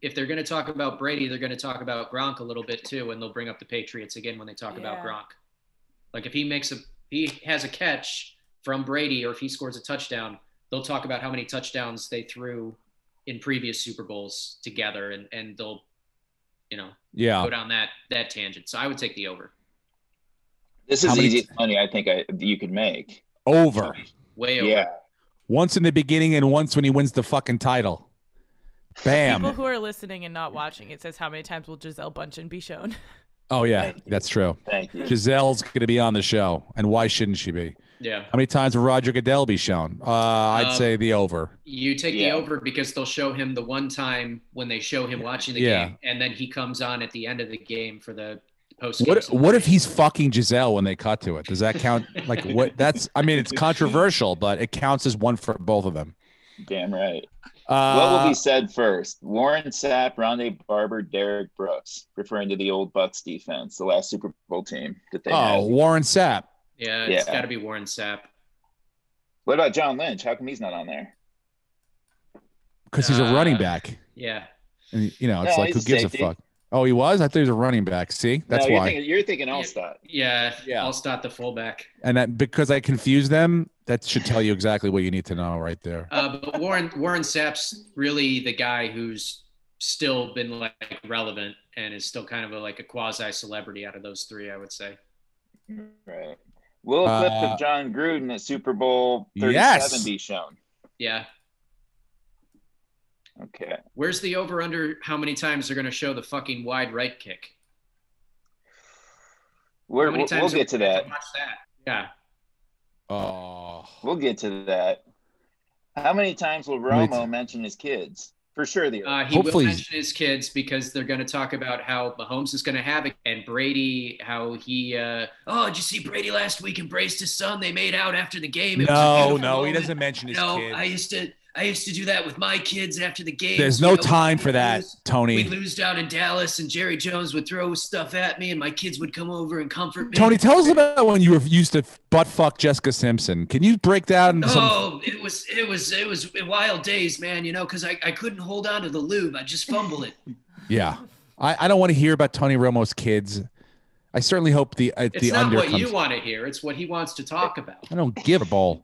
if they're going to talk about Brady, they're going to talk about Gronk a little bit too, and they'll bring up the Patriots again when they talk about Gronk. Like if he has a catch from Brady, or if he scores a touchdown, they'll talk about how many touchdowns they threw in previous Super Bowls together, and they'll, go down that tangent. So I would take the over. This is the easiest money I think you could make. Over. Way over. Yeah. Once in the beginning and once when he wins the fucking title. Bam. People who are listening and not watching, it says how many times will Gisele Bundchen be shown? Oh, yeah, that's true. Thank you. Gisele's going to be on the show, and why shouldn't she be? Yeah. How many times will Roger Goodell be shown? I'd say the over. You take the over because they'll show him the one time when they show him watching the game, and then he comes on at the end of the game for the post-game. What if he's fucking Gisele when they cut to it? Does that count? Like what? It's controversial, but it counts as one for both of them. Damn right. What will be said first? Warren Sapp, Rondé Barber, Derek Brooks, referring to the old Bucs defense, the last Super Bowl team that they had. Warren Sapp. Yeah, it's got to be Warren Sapp. What about John Lynch? How come he's not on there? Because he's a running back. Yeah. And, it's like, who gives a fuck? Oh, he was? I thought he was a running back. See? That's why. You're thinking Allstott. Yeah. Allstott, the fullback. And because I confused them, that should tell you exactly what you need to know right there. But Warren Sapp's really the guy who's still been like relevant and is still kind of a quasi-celebrity out of those three, I would say. Right. Will a clip of John Gruden at Super Bowl 37 be shown? Yeah. Okay. Where's the over-under how many times they're going to show the fucking wide right kick? We'll get to that. Watch that. Yeah. Oh. We'll get to that. How many times will Romo mention his kids? For sure. He will mention his kids because they're going to talk about how Mahomes is going to have it, and Brady, how he. Did you see Brady last week embraced his son? They made out after the game. No, he doesn't mention his kids. I used to do that with my kids after the game. There's no time for that, Tony. We'd lose down in Dallas, and Jerry Jones would throw stuff at me, and my kids would come over and comfort me. Tony, tell us about when you used to butt fuck Jessica Simpson. Can you break down? It was wild days, man. Because I couldn't hold on to the lube. I just fumble it. Yeah, I don't want to hear about Tony Romo's kids. I certainly hope it's not what you want to hear. It's what he wants to talk about. I don't give a ball.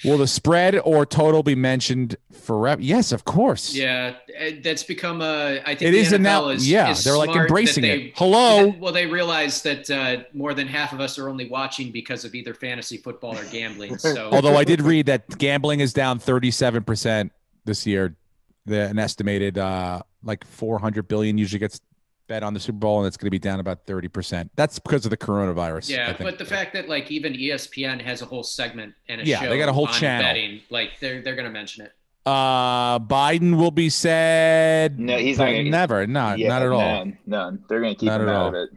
Will the spread or total be mentioned forever? Yes, of course. Yeah, that's become I think it is now. They're like embracing it. Hello. They realize that more than half of us are only watching because of either fantasy football or gambling. So, although I did read that gambling is down 37% this year, an estimated like 400 billion usually gets bet on the Super Bowl, and it's going to be down about 30%. That's because of the coronavirus. Yeah, but the fact that like even ESPN has a whole segment and a show they got a whole on channel betting, like they're going to mention it. Biden will be said. No, he's not. Never. Not at all. None. They're going to keep him out of it.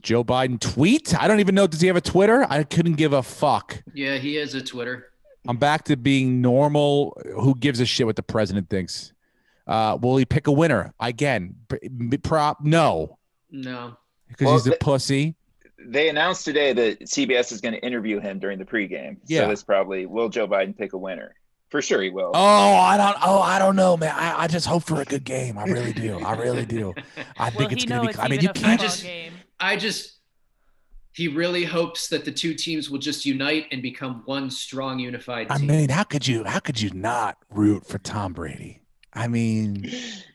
Joe Biden tweet? I don't even know. Does he have a Twitter? I couldn't give a fuck. Yeah, he has a Twitter. I'm back to being normal. Who gives a shit what the president thinks? Will he pick a winner again? No, because he's a pussy. They announced today that CBS is going to interview him during the pregame. Yeah. So that's probably, will Joe Biden pick a winner? For sure he will. I don't know, man. I just hope for a good game. I really do. I think it's going to be. I mean, you can't just. He really hopes that the two teams will just unite and become one strong, unified team. I mean, how could you not root for Tom Brady? I mean,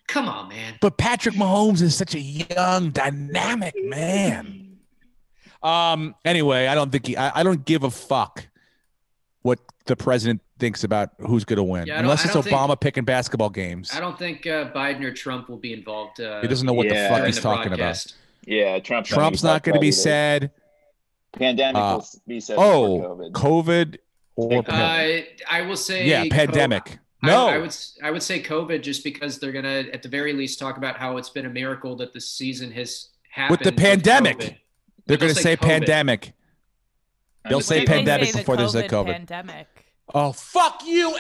come on, man. But Patrick Mahomes is such a young, dynamic man. Anyway, I don't think I don't give a fuck what the president thinks about who's going to win, unless it's Obama picking basketball games. I don't think Biden or Trump will be involved. He doesn't know what the fuck he's talking about. Yeah, Trump's not going to be said. Pandemic will be said. COVID or I will say pandemic. No, I would say COVID, just because they're gonna at the very least talk about how it's been a miracle that the season has happened with the pandemic. They're gonna say pandemic. They'll say pandemic before they say COVID. Pandemic. Oh, fuck you, M.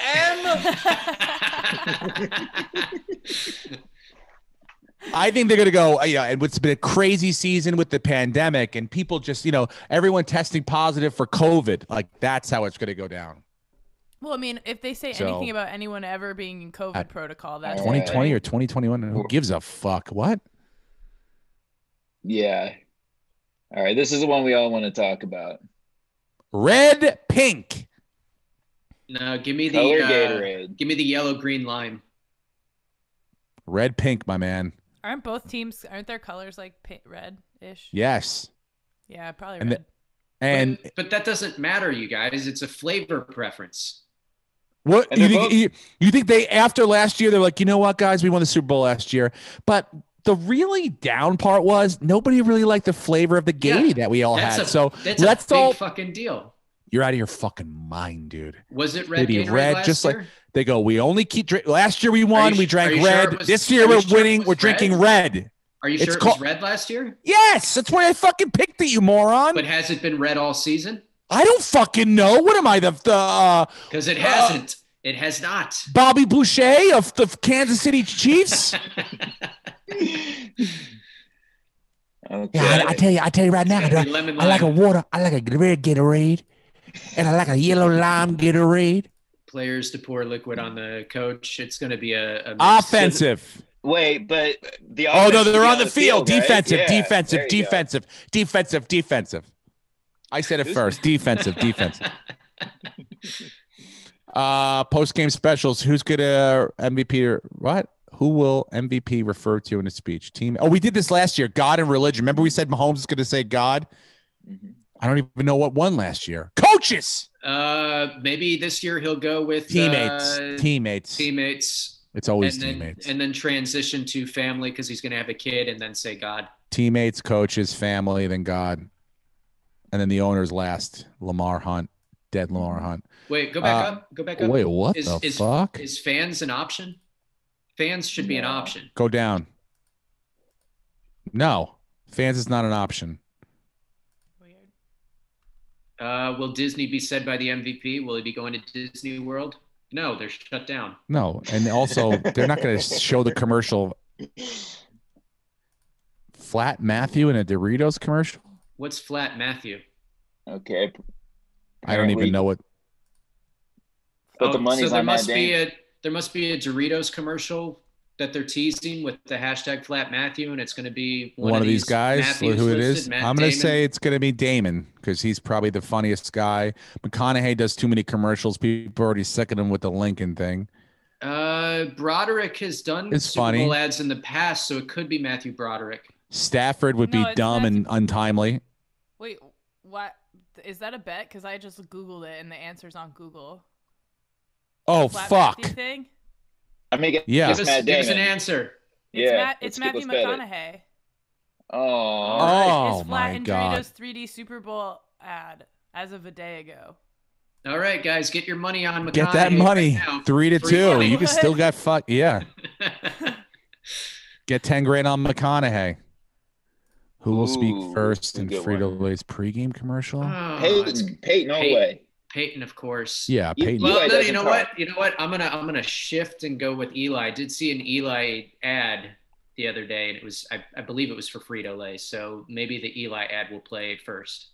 I think they're going to go, and it's been a crazy season with the pandemic and people just, everyone testing positive for COVID. Like, that's how it's going to go down. Well, I mean, if they say anything about anyone ever being in COVID protocol, that's 2020 or 2021. Who gives a fuck? What? Yeah. All right. This is the one we all want to talk about. Red, pink. No, give me the Gatorade. Give me the yellow, green lime. Red, pink, my man. Aren't their colors like red-ish? Yes. Yeah, probably red. But that doesn't matter, you guys. It's a flavor preference. What you think they, after last year, they're like, you know what, guys, we won the Super Bowl last year, but the really down part was nobody really liked the flavor of the Gatorade that we all had. So that's a big fucking deal. You're out of your fucking mind, dude. Was it red Gatorade last just year? Like they go, we only keep last year we won, we drank red. This year we're winning, we're drinking red. Are you sure it was red last year? Yes, that's why I fucking picked it, you moron. But has it been red all season? I don't fucking know. What am I, because it hasn't. It has not. Bobby Boucher of the Kansas City Chiefs. Okay. Yeah, I tell you right now, I like a water. I like a red Gatorade, and I like a yellow lime Gatorade. Players to pour liquid on the coach. It's going to be a offensive. Wait, but the oh no, they're on the field. Right? Defensive, yeah, defensive. I said it first. Defensive. Post-game specials. Who's gonna MVP or what? Who will MVP refer to in a speech? Team. Oh, we did this last year. God and religion. Remember we said Mahomes is going to say God? Mm-hmm. I don't even know what won last year. Coaches. Maybe this year he'll go with teammates. It's always teammates. And then transition to family because he's going to have a kid and then say God. Teammates, coaches, family, then God. And then the owner's last. Lamar Hunt. Dead Lamar Hunt. Wait, go back up. Go back up. Wait, what the fuck? Is fans an option? Fans should be an option. Go down. No, fans is not an option. Weird. Will Disney be said by the MVP? Will he be going to Disney World? No, they're shut down. No, and also they're not going to show the commercial. Flat Matthew in a Doritos commercial? What's Flat Matthew? Okay. I don't even know what. But the money's so on that day. There must be a Doritos commercial that they're teasing with the hashtag Flat Matthew, and it's going to be one of these guys. Matthews who it is? Matt I'm going to Damon. say it's going to be Damon because he's probably the funniest guy. McConaughey does too many commercials. People are already sick of him with the Lincoln thing. Broderick has done Super Bowl ads in the past, so it could be Matthew Broderick. Stafford would be dumb and untimely. Wait, what? Is that a bet? Because I just Googled it and the answer's on Google. Oh, fuck. Thing? I mean, give us an answer. It's Matthew McConaughey. Oh, it's Flat my and God. Doritos 3D Super Bowl ad as of a day ago. All right, guys, get your money on McConaughey. Get that money. Right 3-2. You can still get fucked. Yeah. Get 10 grand on McConaughey. Who will speak first in Frito-Lay's pregame commercial? Peyton, no way. Peyton, of course. Yeah, Peyton. Well, no, you know what? I'm gonna shift and go with Eli. I did see an Eli ad the other day, and it was I believe it was for Frito-Lay. So maybe the Eli ad will play first.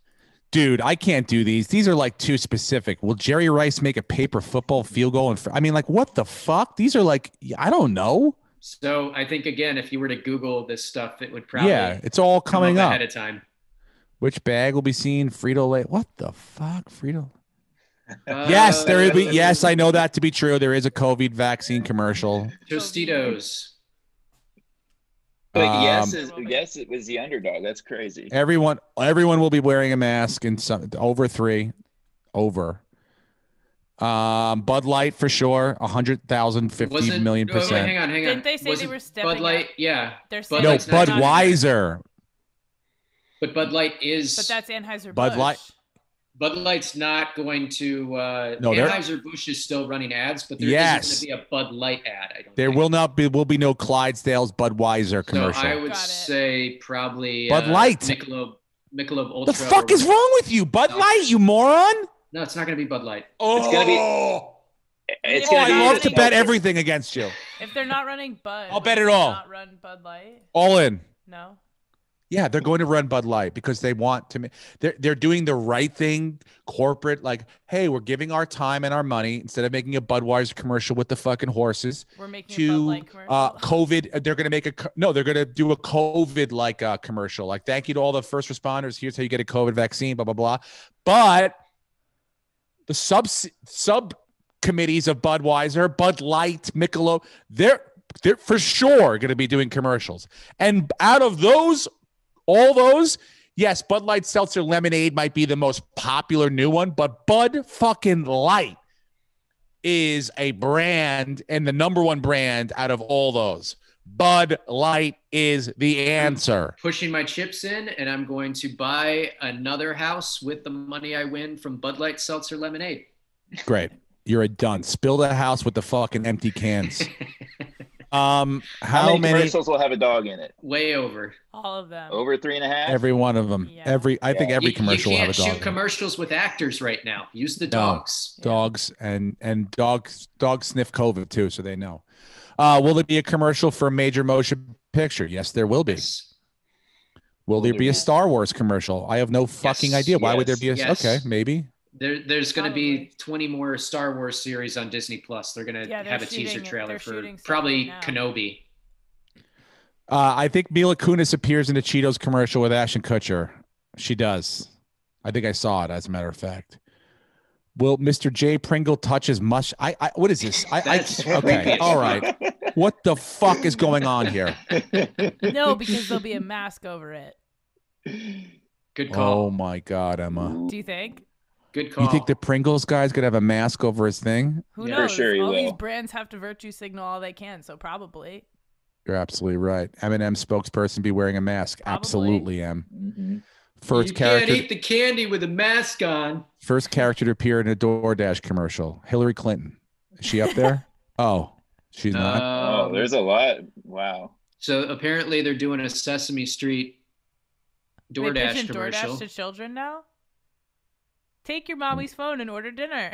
Dude, I can't do these. These are like too specific. Will Jerry Rice make a paper football field goal? I mean, like, what the fuck? These are like, I don't know. So I think, again, if you were to Google this stuff, it would probably it's all coming up ahead of time. Which bag will be seen? Frito-Lay. What the fuck? Yes, there will be. Yes, I know that to be true. There is a COVID vaccine commercial. Tostitos. But yes, it was the underdog. That's crazy. Everyone will be wearing a mask in some over 3. Bud Light for sure, 100,000, 50 million %. Hang on. Didn't they say they were stepping Bud Light? up? Yeah. No, Budweiser. But Bud Light is. But that's Anheuser-Busch. Bud Light. Bud Light's not going to. Anheuser-Busch is still running ads, but there isn't going to be a Bud Light ad. I don't. There think. will be no Clydesdale's Budweiser commercial. So I would say probably Bud Light. Michelob Ultra. The fuck is wrong with you, Bud Light? You moron! No, it's not going to be Bud Light. Oh, it's going to be. I love to bet everything against you. If they're not running Bud, I'll bet it all. Not run Bud Light. All in. No. Yeah, they're going to run Bud Light because they want to. They're doing the right thing, corporate. Like, hey, we're giving our time and our money instead of making a Budweiser commercial with the fucking horses. We're making a Bud Light commercial. COVID. They're going to make they're going to do a COVID like commercial. Like, thank you to all the first responders. Here's how you get a COVID vaccine. Blah blah blah. But the subcommittees of Budweiser, Bud Light, Michelob, they're for sure going to be doing commercials. And out of all those, yes, Bud Light Seltzer Lemonade might be the most popular new one, but Bud fucking Light is a brand and the number one brand out of all those. Bud Light is the answer. Pushing my chips in, and I'm going to buy another house with the money I win from Bud Light Seltzer Lemonade. Great. You're a dunce. Spill the house with the fucking empty cans. How many commercials will have a dog in it? Way over. All of them. Over 3.5? Every one of them. Yeah. I think every commercial will have a dog. You can't shoot commercials with actors right now. Use the dogs. Dogs and dogs sniff COVID too, so they know. Will there be a commercial for a major motion picture? Yes, there will be. Yes. Will there be a Star Wars commercial? I have no fucking idea. Why would there be a? Yes. Okay, maybe. There's going to be 20 more Star Wars series on Disney Plus. They're going to have a teaser trailer for probably Kenobi. I think Mila Kunis appears in a Cheetos commercial with Ashton Kutcher. She does. I think I saw it, as a matter of fact. Will Mr. J. Pringle touch his mush? What is this? Okay, all right. What the fuck is going on here? No, because there'll be a mask over it. Good call. Oh my God, Emma. Do you think? Good call. You think the Pringles guy's gonna have a mask over his thing? Who knows? For sure he all will. these brands have to virtue signal all they can, so probably. You're absolutely right. M&M spokesperson be wearing a mask. Probably. Absolutely, M. Mm-hmm. You can't eat the candy with a mask on. First character to appear in a DoorDash commercial. Hillary Clinton. Is she up there? Oh, she's not. Oh, there's a lot. Wow. So apparently they're doing a Sesame Street DoorDash commercial. DoorDash to children now? Take your mommy's phone and order dinner.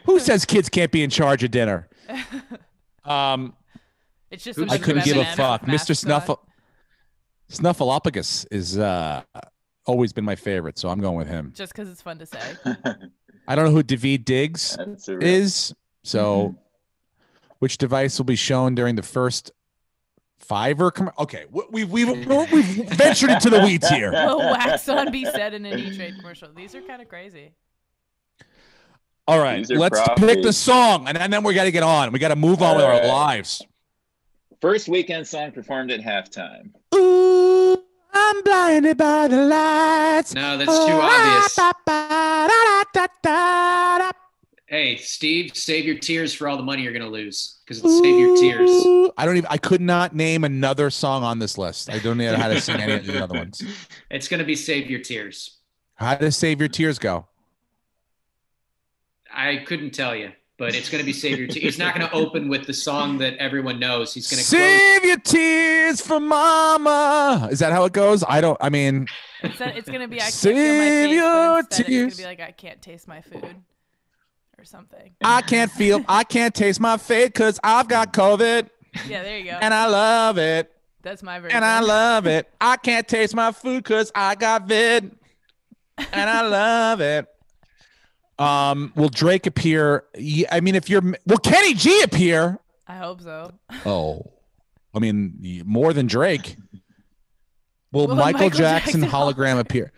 Who says kids can't be in charge of dinner? It's just I couldn't give a fuck. Mr. Snuffleupagus is always been my favorite, so I'm going with him. Just because it's fun to say. I don't know who David Diggs is, so which device will be shown during the first Fiverr? Okay, we've ventured into the weeds here. Will wax on be said in an E-Trade commercial? These are kind of crazy. All right, let's pick the song, and then we got to get on. We got to move on with our lives. First weekend song performed at halftime. Ooh, I'm blinded by the lights. No, that's too obvious. Hey, Steve, save your tears for all the money you're gonna lose, because it's Save Your Tears. I could not name another song on this list. I don't know how to sing any of the other ones. It's gonna be Save Your Tears. How does Save Your Tears go? I couldn't tell you, but it's gonna be Save Your Tears. He's not gonna open with the song that everyone knows. He's gonna Save Your Tears for Mama. Is that how it goes? It's gonna be I can't Save feel my face, your tears. It's gonna be like I can't taste my food. Or something. I can't taste my fate because I've got COVID. Yeah, there you go. And I love it. That's my version. And I love it. I can't taste my food because I got vid. And I love it. Will Drake appear? I mean, will Kenny G appear? I hope so. Oh, I mean, more than Drake. Will Michael Jackson hologram appear?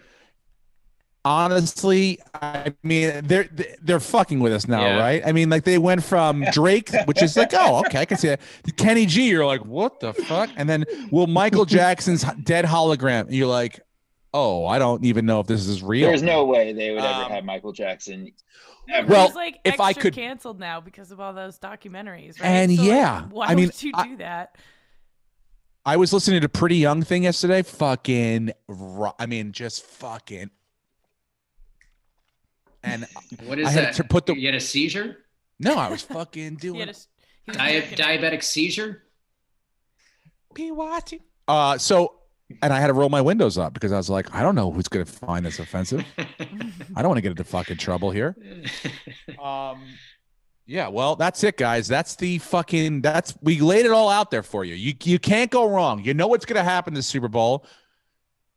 Honestly, I mean, they're fucking with us now, right? I mean, like they went from Drake, which is like, oh, okay, I can see that. To Kenny G, you're like, what the fuck? And then will Michael Jackson's dead hologram? You're like, oh, I don't even know if this is real. There's no way they would ever have Michael Jackson. Ever. Well, he's like if I could canceled now because of all those documentaries, right? And so why would you do that? I was listening to Pretty Young thing yesterday. Just fucking. And what is that? You had a seizure? No, I was fucking doing diabetic seizure. Be watching. And I had to roll my windows up because I was like, I don't know who's gonna find this offensive. I don't want to get into fucking trouble here. Yeah, well, that's it, guys. We laid it all out there for you. You can't go wrong. You know what's gonna happen this Super Bowl.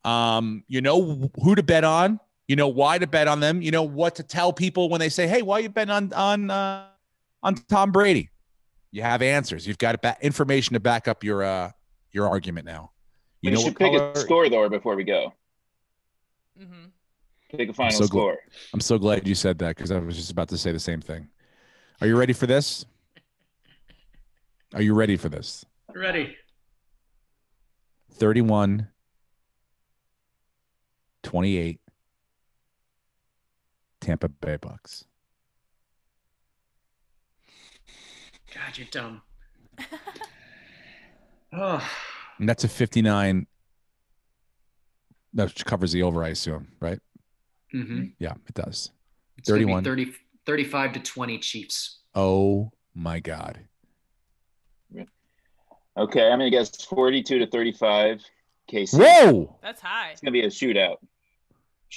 You know who to bet on. You know why to bet on them. You know what to tell people when they say, "Hey, why are you betting on Tom Brady?" You have answers. You've got information to back up your argument now. You should pick a score though before we go. Mm-hmm. Pick a final score. I'm so glad you said that because I was just about to say the same thing. Are you ready for this? Are you ready for this? Ready. 31-28. Tampa Bay Bucks. God, you're dumb. Oh. And that's a 59. That covers the over, I assume, right? Mm-hmm. Yeah, it does. It's 31. 35-20 Chiefs. Oh, my God. Okay, I'm going to guess 42-35 KC. Whoa! That's high. It's going to be a shootout.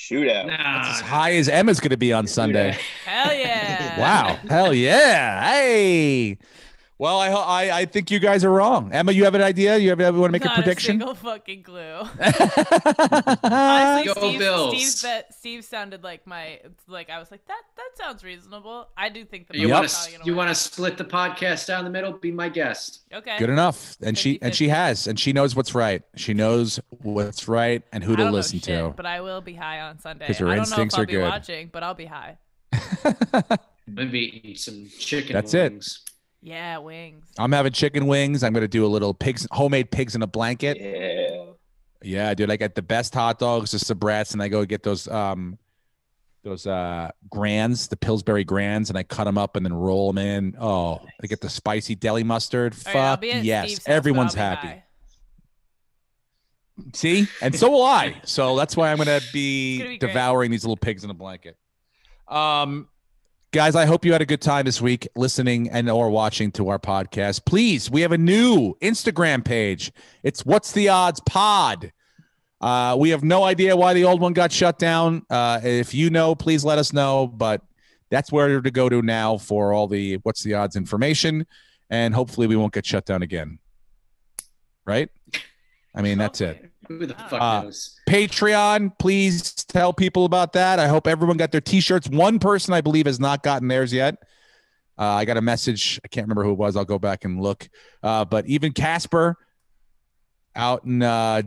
That's as high as Emma's going to be on Sunday. Hell yeah. Wow. Hell yeah. Hey. Well, I think you guys are wrong. Emma, you have an idea? You want to make a prediction? Not a single fucking clue. Honestly, Steve sounded like I was like, that sounds reasonable. I do think you want to split the podcast down the middle? Be my guest. Okay. Good enough. And 50-50. She knows what's right. She knows what's right and who to listen to. But I will be high on Sunday. Because her instincts are good. I don't know if I'll be watching, but I'll be high. Maybe eating some chicken wings. It. Yeah, wings. I'm having chicken wings. I'm going to do a little homemade pigs in a blanket. Yeah, dude. I get the best hot dogs, the Sabrats, and I go get those Grands, the Pillsbury Grands, and I cut them up and then roll them in. Oh, I get the spicy deli mustard. Fuck yes. Everyone's happy. See? And so will I. So that's why I'm going to be devouring these little pigs in a blanket. Guys, I hope you had a good time this week listening and or watching to our podcast. Please, we have a new Instagram page. It's What's the Odds Pod. We have no idea why the old one got shut down. If you know, please let us know. But that's where to go to now for all the What's the Odds information. And hopefully we won't get shut down again. Right? I mean, that's it. Who the fuck knows? Patreon, please tell people about that. I hope everyone got their T-shirts. One person, I believe, has not gotten theirs yet. I got a message. I can't remember who it was. I'll go back and look. But even Casper out in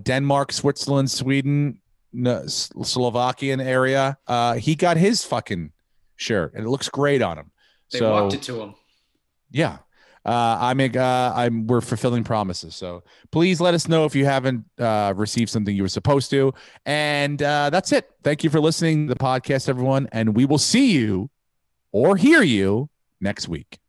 Denmark, Switzerland, Sweden, Slovakian area, he got his fucking shirt, and it looks great on him. They walked it to him. Yeah. We're fulfilling promises. So please let us know if you haven't received something you were supposed to. And that's it. Thank you for listening to the podcast, everyone. And we will see you or hear you next week.